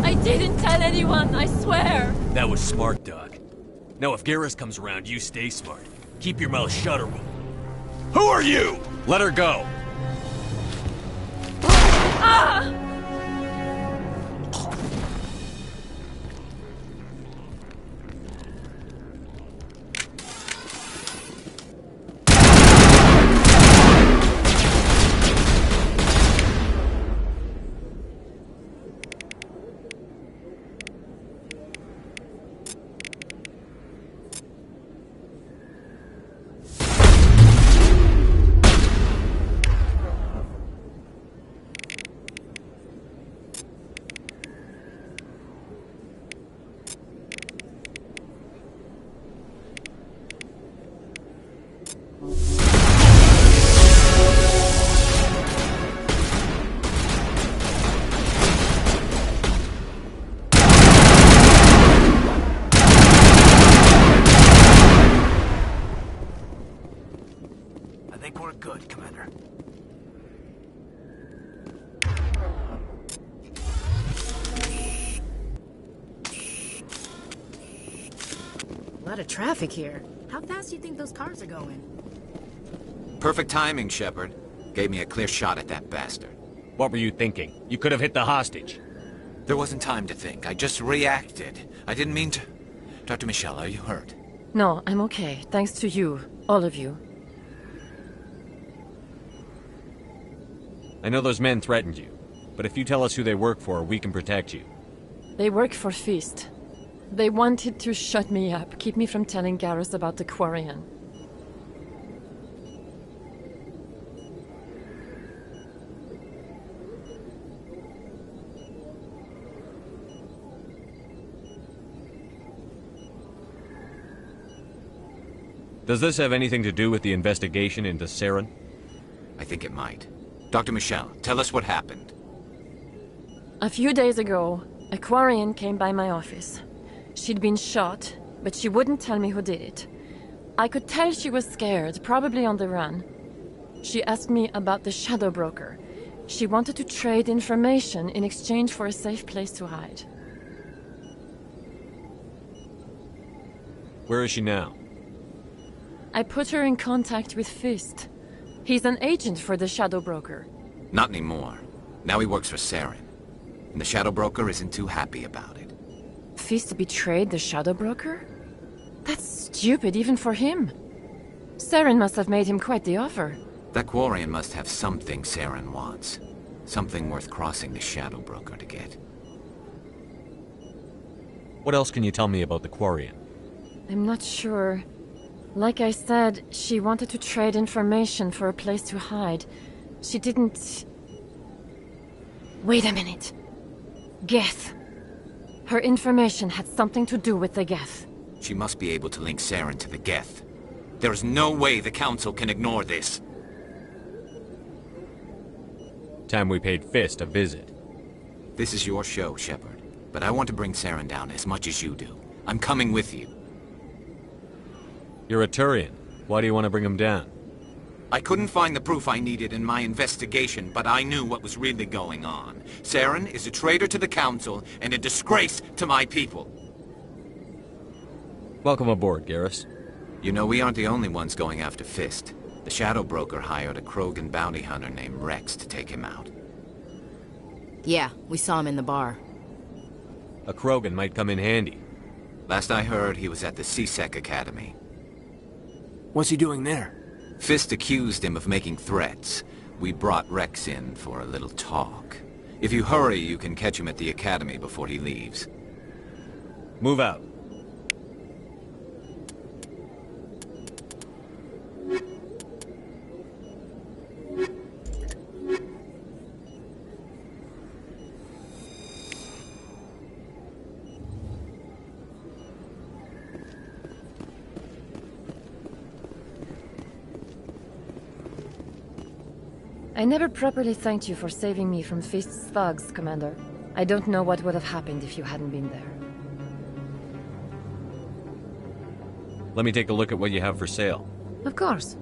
I didn't tell anyone, I swear! That was smart, Doc. Now if Garrus comes around, you stay smart. Keep your mouth shut or we'll... Who are you? Let her go. Ah! I think we're good, Commander. A lot of traffic here. How fast do you think those cars are going? Perfect timing, Shepard. Gave me a clear shot at that bastard. What were you thinking? You could have hit the hostage. There wasn't time to think. I just reacted. I didn't mean to... Dr. Michelle, are you hurt? No, I'm okay. Thanks to you. All of you. I know those men threatened you, but if you tell us who they work for, we can protect you. They work for Feast. They wanted to shut me up, keep me from telling Garrus about the Quarian. Does this have anything to do with the investigation into Saren? I think it might. Dr. Michelle, tell us what happened. A few days ago, a Quarian came by my office. She'd been shot, but she wouldn't tell me who did it. I could tell she was scared, probably on the run. She asked me about the Shadow Broker. She wanted to trade information in exchange for a safe place to hide. Where is she now? I put her in contact with Fist. He's an agent for the Shadow Broker. Not anymore. Now he works for Saren. And the Shadow Broker isn't too happy about it. Fist betrayed the Shadow Broker? That's stupid even for him. Saren must have made him quite the offer. That Quarian must have something Saren wants. Something worth crossing the Shadow Broker to get. What else can you tell me about the Quarian? I'm not sure. Like I said, she wanted to trade information for a place to hide. She didn't... Wait a minute. Geth. Her information had something to do with the Geth. She must be able to link Saren to the Geth. There is no way the Council can ignore this. Time we paid Fist a visit. This is your show, Shepard. But I want to bring Saren down as much as you do. I'm coming with you. You're a Turian. Why do you want to bring him down? I couldn't find the proof I needed in my investigation, but I knew what was really going on. Saren is a traitor to the Council and a disgrace to my people. Welcome aboard, Garrus. You know, we aren't the only ones going after Fist. The Shadow Broker hired a Krogan bounty hunter named Rex to take him out. Yeah, we saw him in the bar. A Krogan might come in handy. Last I heard, he was at the CSEC Academy. What's he doing there? Fist accused him of making threats. We brought Rex in for a little talk. If you hurry, you can catch him at the Academy before he leaves. Move out. I never properly thanked you for saving me from Fist's thugs, Commander. I don't know what would have happened if you hadn't been there. Let me take a look at what you have for sale. Of course.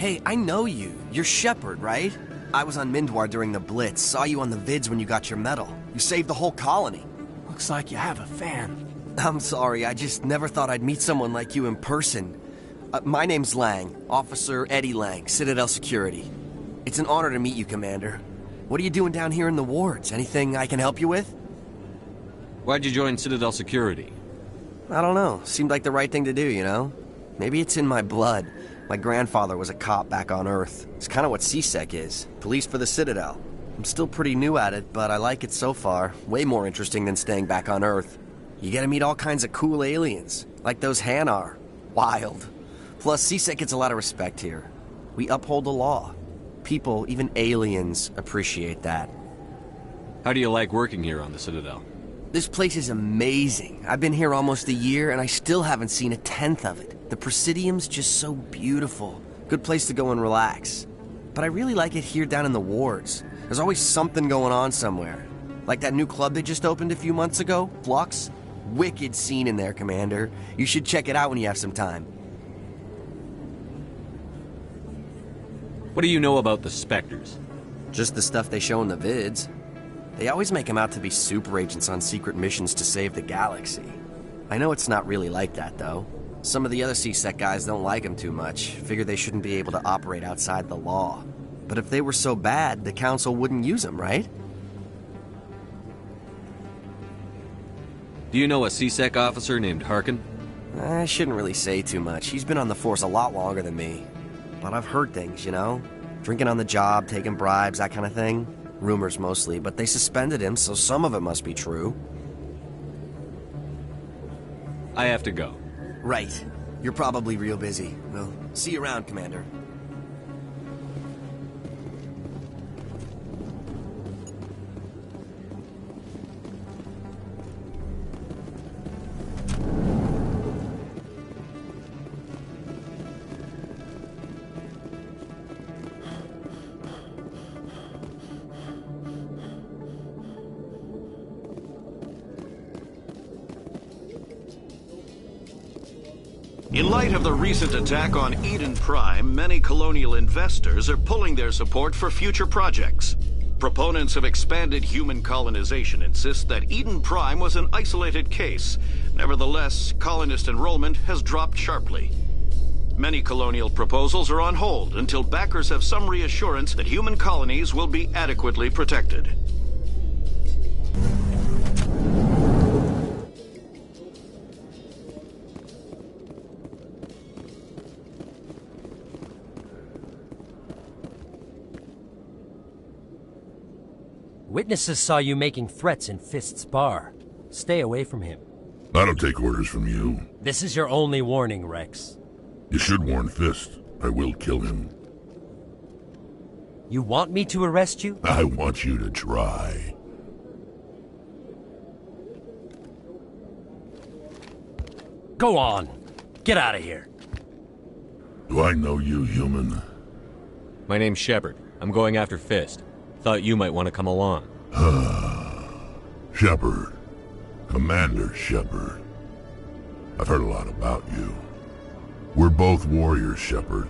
Hey, I know you. You're Shepard, right? I was on Mindwar during the Blitz. Saw you on the vids when you got your medal. You saved the whole colony. Looks like you have a fan. I'm sorry, I just never thought I'd meet someone like you in person. My name's Lang, Officer Eddie Lang, Citadel Security. It's an honor to meet you, Commander. What are you doing down here in the wards? Anything I can help you with? Why'd you join Citadel Security? I don't know. Seemed like the right thing to do, you know? Maybe it's in my blood. My grandfather was a cop back on Earth. It's kind of what CSEC is. Police for the Citadel. I'm still pretty new at it, but I like it so far. Way more interesting than staying back on Earth. You get to meet all kinds of cool aliens, like those Hanar. Wild. Plus, CSEC gets a lot of respect here. We uphold the law. People, even aliens, appreciate that. How do you like working here on the Citadel? This place is amazing. I've been here almost a year, and I still haven't seen a tenth of it. The Presidium's just so beautiful. Good place to go and relax. But I really like it here down in the wards. There's always something going on somewhere. Like that new club they just opened a few months ago, Flux. Wicked scene in there, Commander. You should check it out when you have some time. What do you know about the Spectres? Just the stuff they show in the vids. They always make them out to be super agents on secret missions to save the galaxy. I know it's not really like that, though. Some of the other CSEC guys don't like them too much. Figure they shouldn't be able to operate outside the law. But if they were so bad, the Council wouldn't use them, right? Do you know a CSEC officer named Harkin? I shouldn't really say too much. He's been on the force a lot longer than me. but I've heard things, you know? Drinking on the job, taking bribes, that kind of thing. Rumors mostly, but they suspended him, so some of it must be true. I have to go. Right. You're probably real busy. Well, see you around, Commander. In light of the recent attack on Eden Prime, many colonial investors are pulling their support for future projects. Proponents of expanded human colonization insist that Eden Prime was an isolated case. Nevertheless, colonist enrollment has dropped sharply. Many colonial proposals are on hold until backers have some reassurance that human colonies will be adequately protected. Witnesses saw you making threats in Fist's bar. Stay away from him. I don't take orders from you. This is your only warning, Rex. You should warn Fist. I will kill him. You want me to arrest you? I want you to try. Go on. Get out of here. Do I know you, human? My name's Shepard. I'm going after Fist. Thought you might want to come along. Shepard. Commander Shepard. I've heard a lot about you. We're both warriors, Shepard.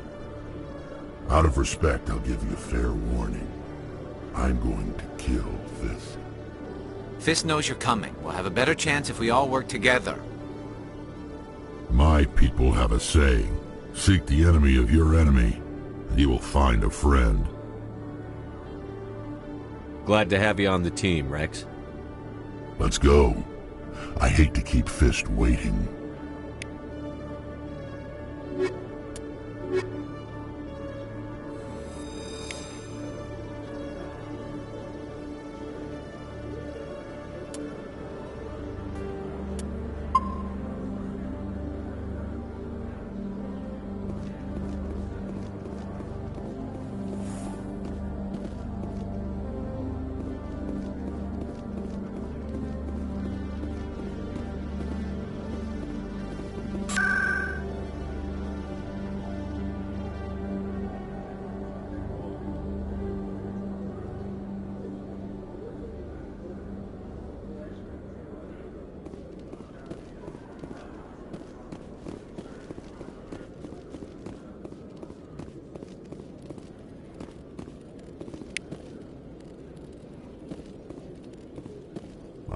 Out of respect, I'll give you a fair warning. I'm going to kill Fist. Fist knows you're coming. We'll have a better chance if we all work together. My people have a saying. Seek the enemy of your enemy, and you will find a friend. Glad to have you on the team, Rex. Let's go. I hate to keep Fist waiting.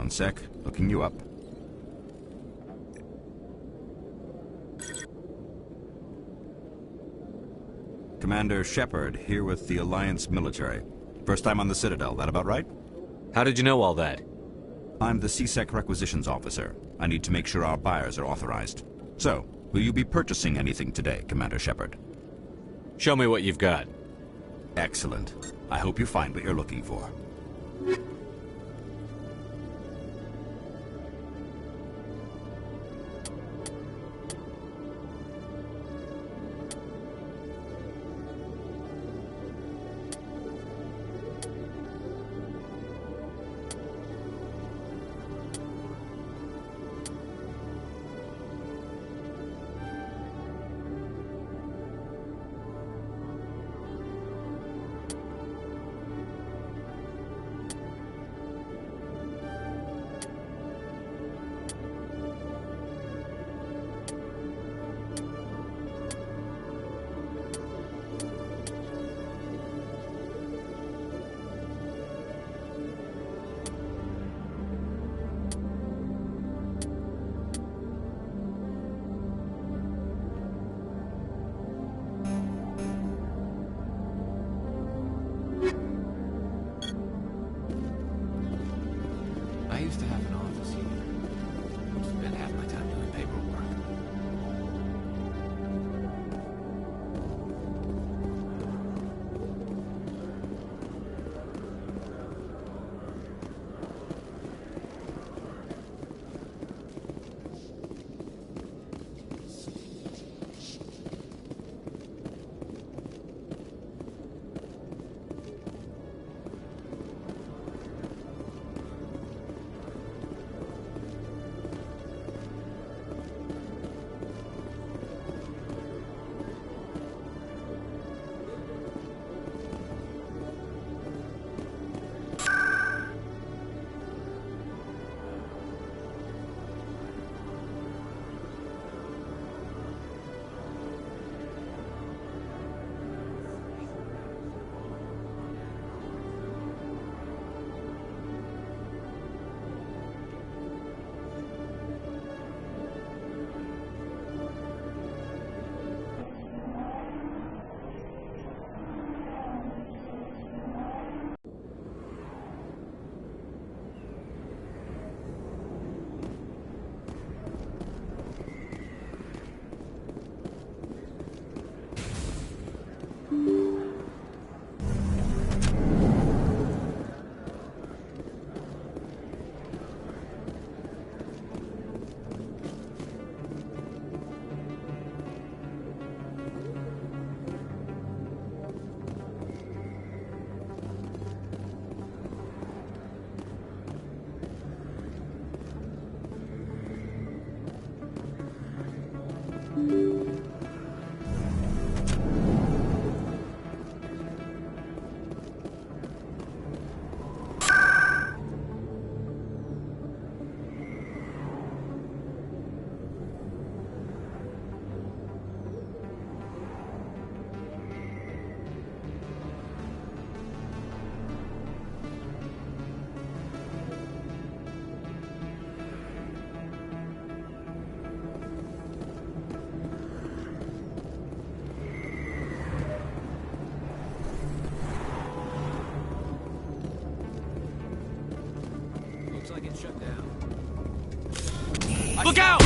One sec, looking you up. Commander Shepard, here with the Alliance military. First time on the Citadel, that about right? How did you know all that? I'm the CSEC requisitions officer. I need to make sure our buyers are authorized. So, will you be purchasing anything today, Commander Shepard? Show me what you've got. Excellent. I hope you find what you're looking for. I used to have an office here. Spent half my time doing paperwork. Looks like it's shut down. Look out!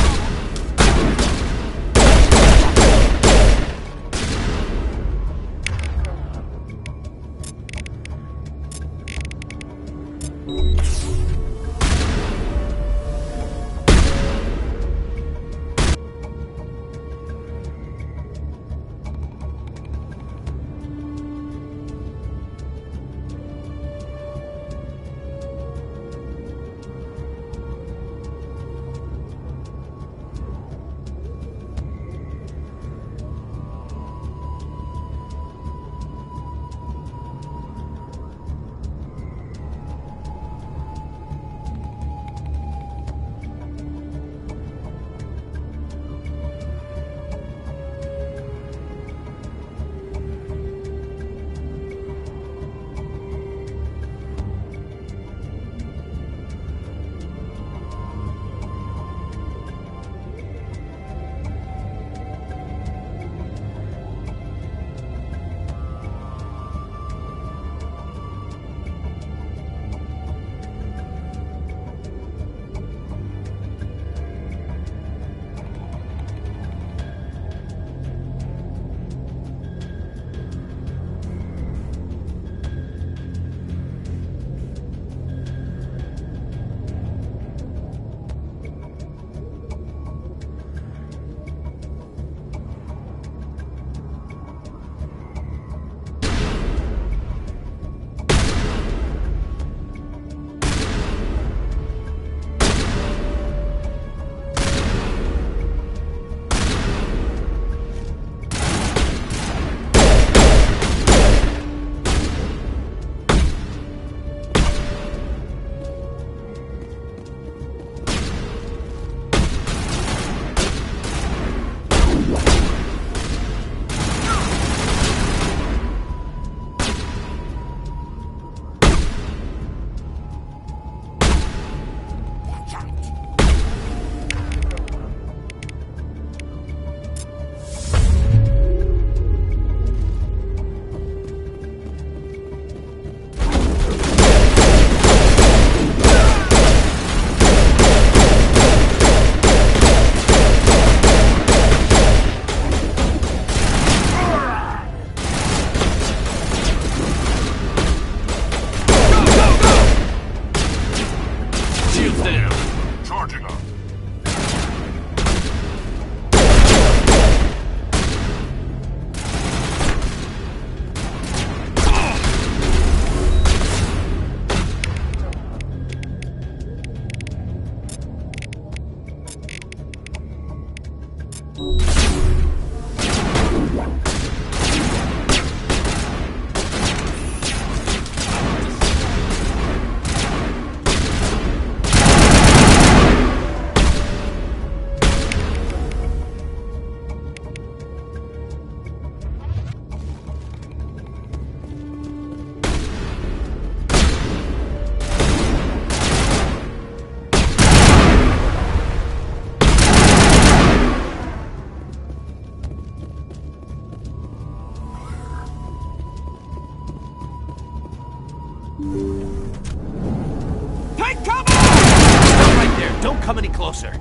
Take cover! Stop right there. Don't come any closer.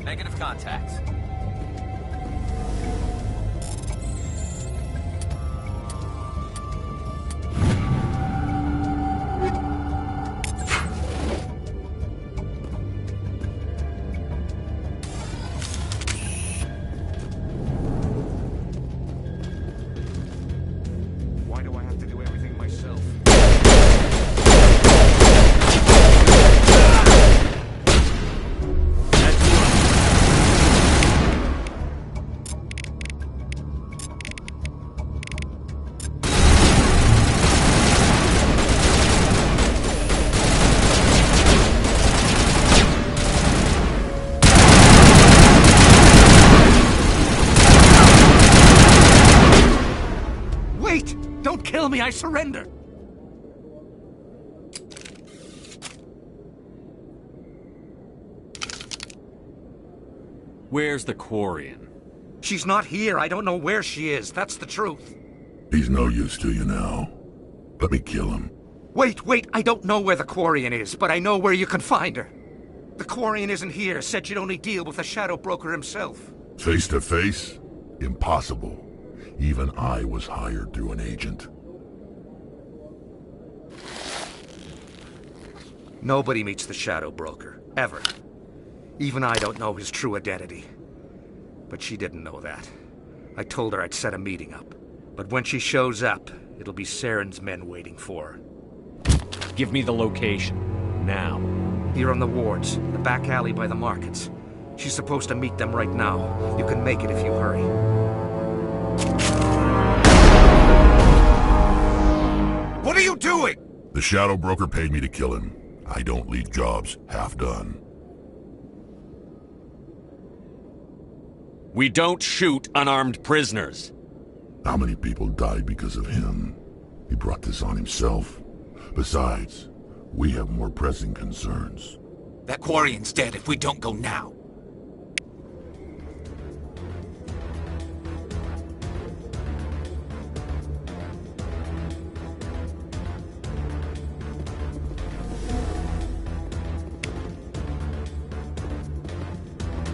Negative contact. Why do I have to do everything myself? Wait! Don't kill me, I surrender! Where's the Quarian? She's not here. I don't know where she is. That's the truth. He's no use to you now. Let me kill him. Wait. I don't know where the Quarian is, but I know where you can find her. The Quarian isn't here. Said you'd only deal with the Shadow Broker himself. Face to face? Impossible. Even I was hired through an agent. Nobody meets the Shadow Broker. Ever. Even I don't know his true identity. But she didn't know that. I told her I'd set a meeting up. But when she shows up, it'll be Saren's men waiting for her. Give me the location. Now. Here on the wards, the back alley by the markets. She's supposed to meet them right now. You can make it if you hurry. What are you doing? The Shadow Broker paid me to kill him. I don't leave jobs half done. We don't shoot unarmed prisoners. How many people died because of him? He brought this on himself. Besides, we have more pressing concerns. That Quarian's dead if we don't go now.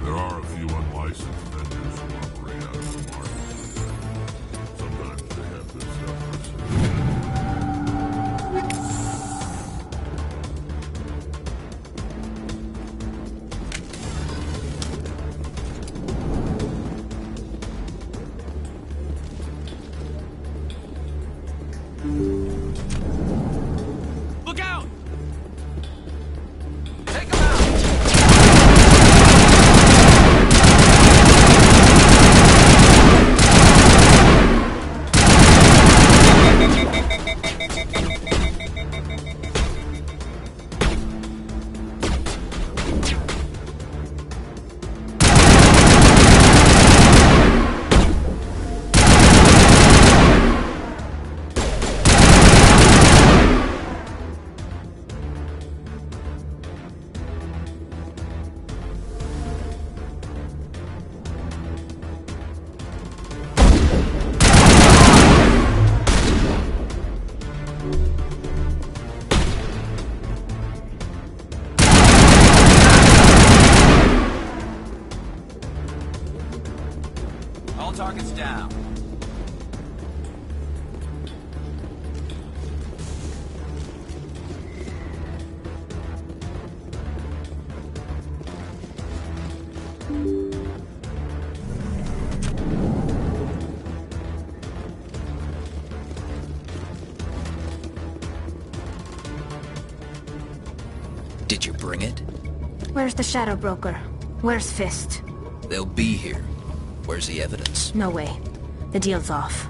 There are a few unlicensed vendors who operate out of the market. Sometimes they have good stuff for sale. Look out! All targets down. Did you bring it? Where's the Shadow Broker? Where's Fist? They'll be here. Where's the evidence? No way. The deal's off.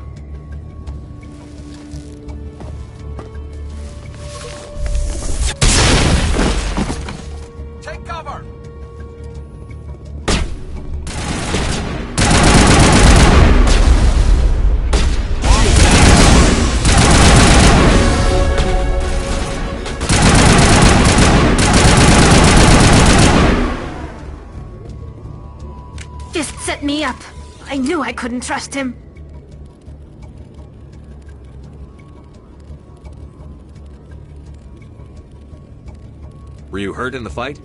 Take cover! Fist set me up. I knew I couldn't trust him. Were you hurt in the fight?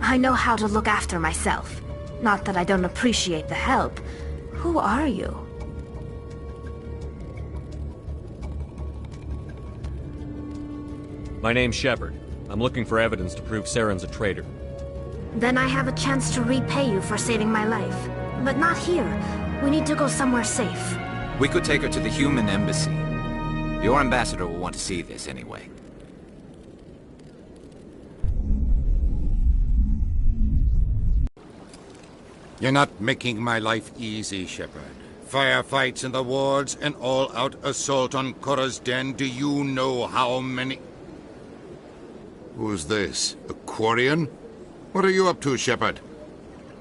I know how to look after myself. Not that I don't appreciate the help. Who are you? My name's Shepard. I'm looking for evidence to prove Saren's a traitor. Then I have a chance to repay you for saving my life. But not here. We need to go somewhere safe. We could take her to the human embassy. Your ambassador will want to see this anyway. You're not making my life easy, Shepard. Firefights in the wards, an all-out assault on Korra's den. Do you know how many... Who's this? A Quarian? What are you up to, Shepard?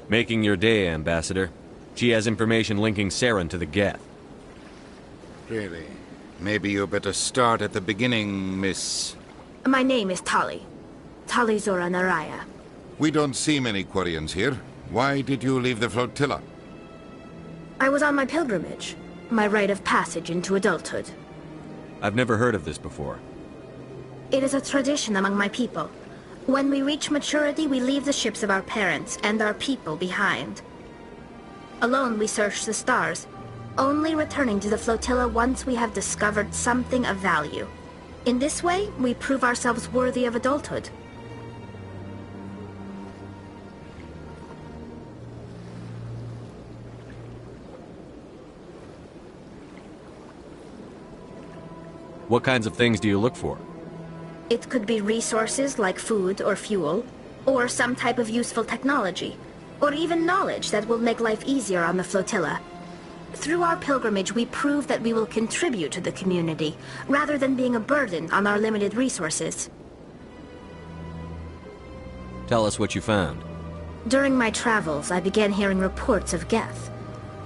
Making your day, Ambassador. She has information linking Saren to the Geth. Really? Maybe you better start at the beginning, Miss... My name is Tali. Tali Zora Naraya. We don't see many Quarians here. Why did you leave the flotilla? I was on my pilgrimage. My rite of passage into adulthood. I've never heard of this before. It is a tradition among my people. When we reach maturity, we leave the ships of our parents and our people behind. Alone, we search the stars, only returning to the flotilla once we have discovered something of value. In this way, we prove ourselves worthy of adulthood. What kinds of things do you look for? It could be resources like food or fuel, or some type of useful technology, or even knowledge that will make life easier on the flotilla. Through our pilgrimage, we prove that we will contribute to the community, rather than being a burden on our limited resources. Tell us what you found. During my travels, I began hearing reports of Geth.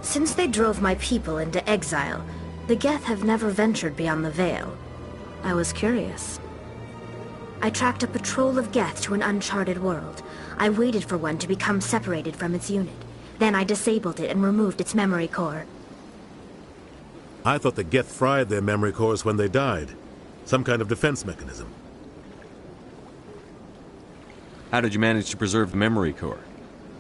Since they drove my people into exile, the Geth have never ventured beyond the Veil. I was curious. I tracked a patrol of Geth to an uncharted world. I waited for one to become separated from its unit. Then I disabled it and removed its memory core. I thought the Geth fried their memory cores when they died. Some kind of defense mechanism. How did you manage to preserve the memory core?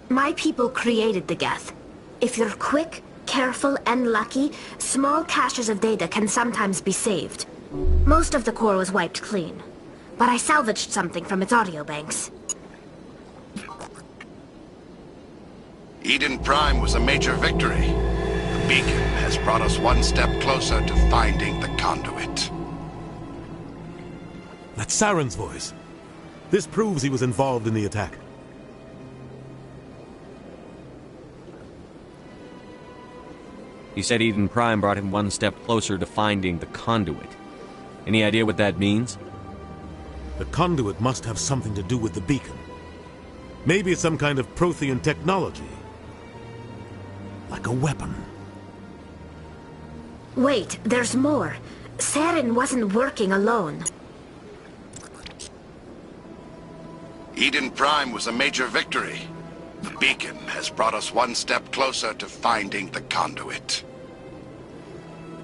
My people created the Geth. If you're quick, careful, and lucky, small caches of data can sometimes be saved. Most of the core was wiped clean, but I salvaged something from its audio banks. Eden Prime was a major victory. The beacon has brought us one step closer to finding the conduit. That's Saren's voice. This proves he was involved in the attack. He said Eden Prime brought him one step closer to finding the conduit. Any idea what that means? The conduit must have something to do with the beacon. Maybe it's some kind of Prothean technology. Like a weapon. Wait, there's more. Saren wasn't working alone. Eden Prime was a major victory. The beacon has brought us one step closer to finding the conduit.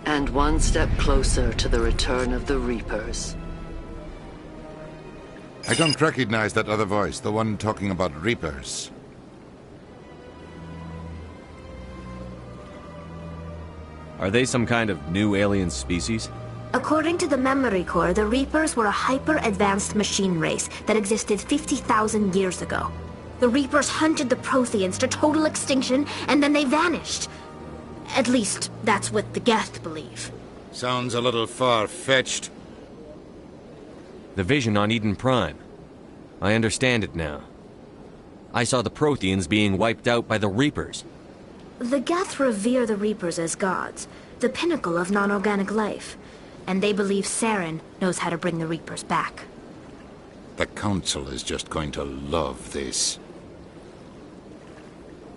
And one step closer to the return of the Reapers. I don't recognize that other voice, the one talking about Reapers. Are they some kind of new alien species? According to the memory core, the Reapers were a hyper-advanced machine race that existed 50,000 years ago. The Reapers hunted the Protheans to total extinction, and then they vanished. At least, that's what the Geth believe. Sounds a little far-fetched. The vision on Eden Prime. I understand it now. I saw the Protheans being wiped out by the Reapers. The Geth revere the Reapers as gods, the pinnacle of non-organic life. And they believe Saren knows how to bring the Reapers back. The Council is just going to love this.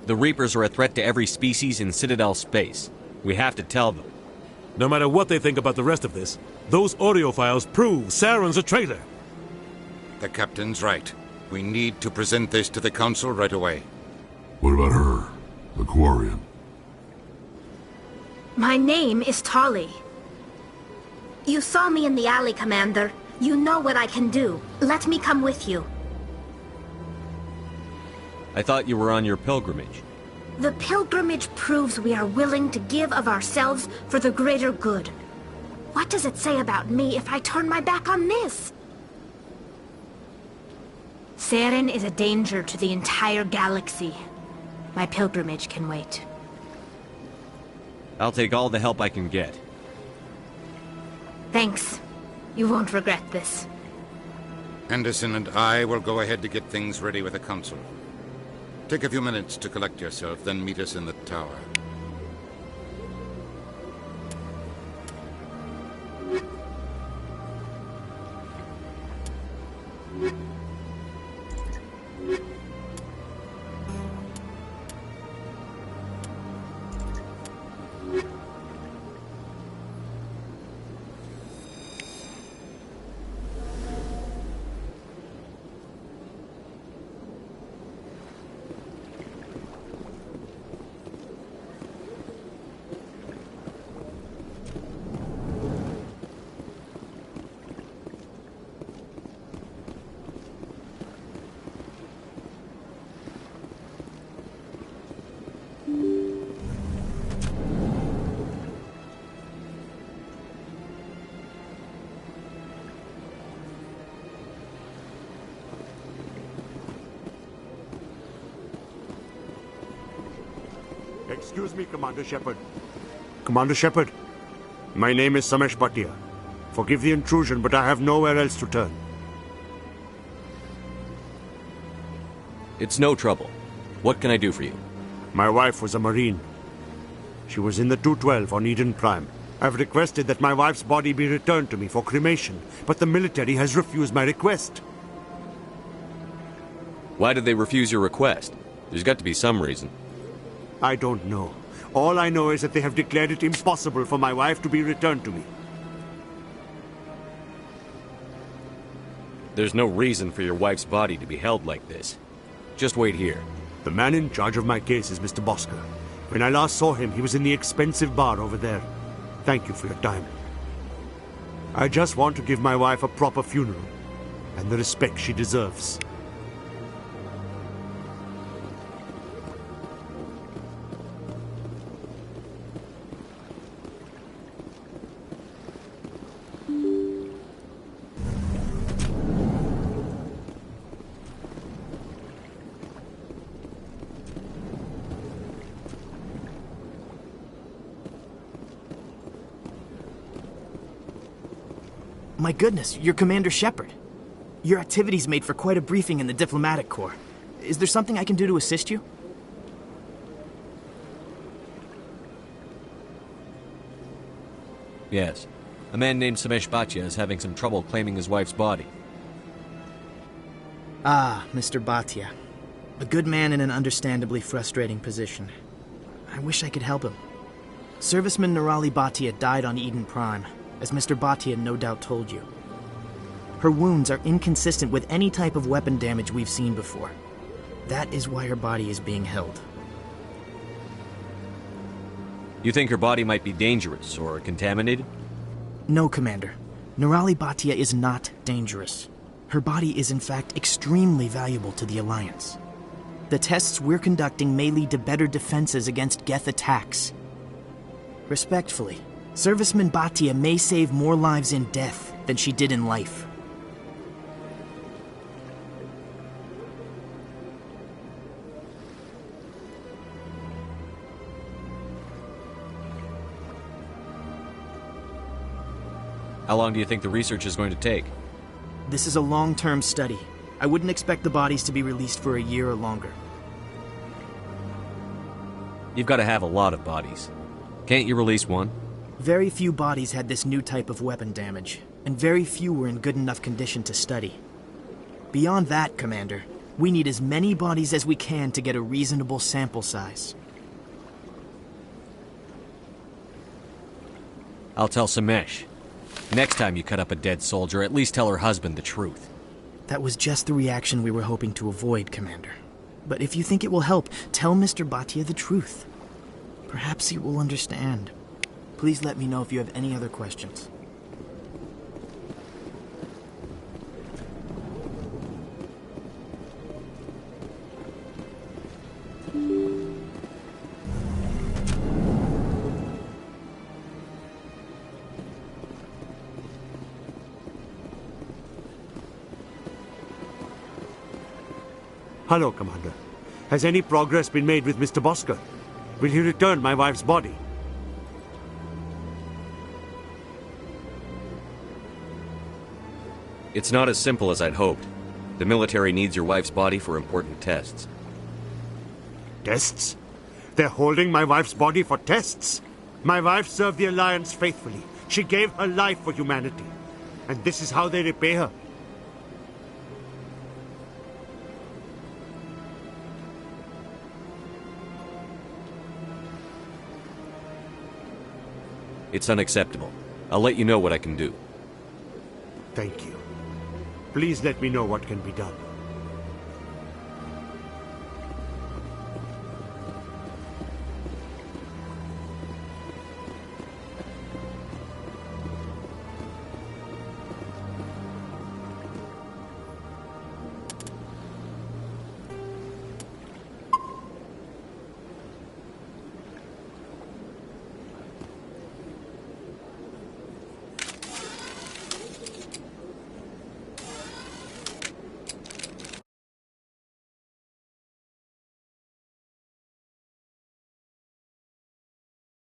The Reapers are a threat to every species in Citadel space. We have to tell them. No matter what they think about the rest of this, those audio files prove Saren's a traitor. The Captain's right. We need to present this to the Council right away. What about her? The Quarian? My name is Tali. You saw me in the alley, Commander. You know what I can do. Let me come with you. I thought you were on your pilgrimage. The pilgrimage proves we are willing to give of ourselves for the greater good. What does it say about me if I turn my back on this? Saren is a danger to the entire galaxy. My pilgrimage can wait. I'll take all the help I can get. Thanks. You won't regret this. Anderson and I will go ahead to get things ready with the Council. Take a few minutes to collect yourself, then meet us in the tower. Excuse me, Commander Shepard. Commander Shepard, my name is Samesh Bhatia. Forgive the intrusion, but I have nowhere else to turn. It's no trouble. What can I do for you? My wife was a Marine. She was in the 212 on Eden Prime. I've requested that my wife's body be returned to me for cremation, but the military has refused my request. Why did they refuse your request? There's got to be some reason. I don't know. All I know is that they have declared it impossible for my wife to be returned to me. There's no reason for your wife's body to be held like this. Just wait here. The man in charge of my case is Mr. Bosker. When I last saw him, he was in the expensive bar over there. Thank you for your time. I just want to give my wife a proper funeral, and the respect she deserves. My goodness, you're Commander Shepard. Your activities made for quite a briefing in the Diplomatic Corps. Is there something I can do to assist you? Yes. A man named Samesh Bhatia is having some trouble claiming his wife's body. Ah, Mr. Bhatia. A good man in an understandably frustrating position. I wish I could help him. Serviceman Nirali Bhatia died on Eden Prime, as Mr. Bhatia no doubt told you. Her wounds are inconsistent with any type of weapon damage we've seen before. That is why her body is being held. You think her body might be dangerous or contaminated? No, Commander. Nirali Bhatia is not dangerous. Her body is in fact extremely valuable to the Alliance. The tests we're conducting may lead to better defenses against Geth attacks. Respectfully, Serviceman Bhatia may save more lives in death than she did in life. How long do you think the research is going to take? This is a long-term study. I wouldn't expect the bodies to be released for a year or longer. You've got to have a lot of bodies. Can't you release one? Very few bodies had this new type of weapon damage, and very few were in good enough condition to study. Beyond that, Commander, we need as many bodies as we can to get a reasonable sample size. I'll tell Samesh. Next time you cut up a dead soldier, at least tell her husband the truth. That was just the reaction we were hoping to avoid, Commander. But if you think it will help, tell Mr. Bhatia the truth. Perhaps he will understand. Please let me know if you have any other questions. Hello, Commander. Has any progress been made with Mr. Bosker? Will he return my wife's body? It's not as simple as I'd hoped. The military needs your wife's body for important tests. Tests? They're holding my wife's body for tests? My wife served the Alliance faithfully. She gave her life for humanity. And this is how they repay her. It's unacceptable. I'll let you know what I can do. Thank you. Please let me know what can be done.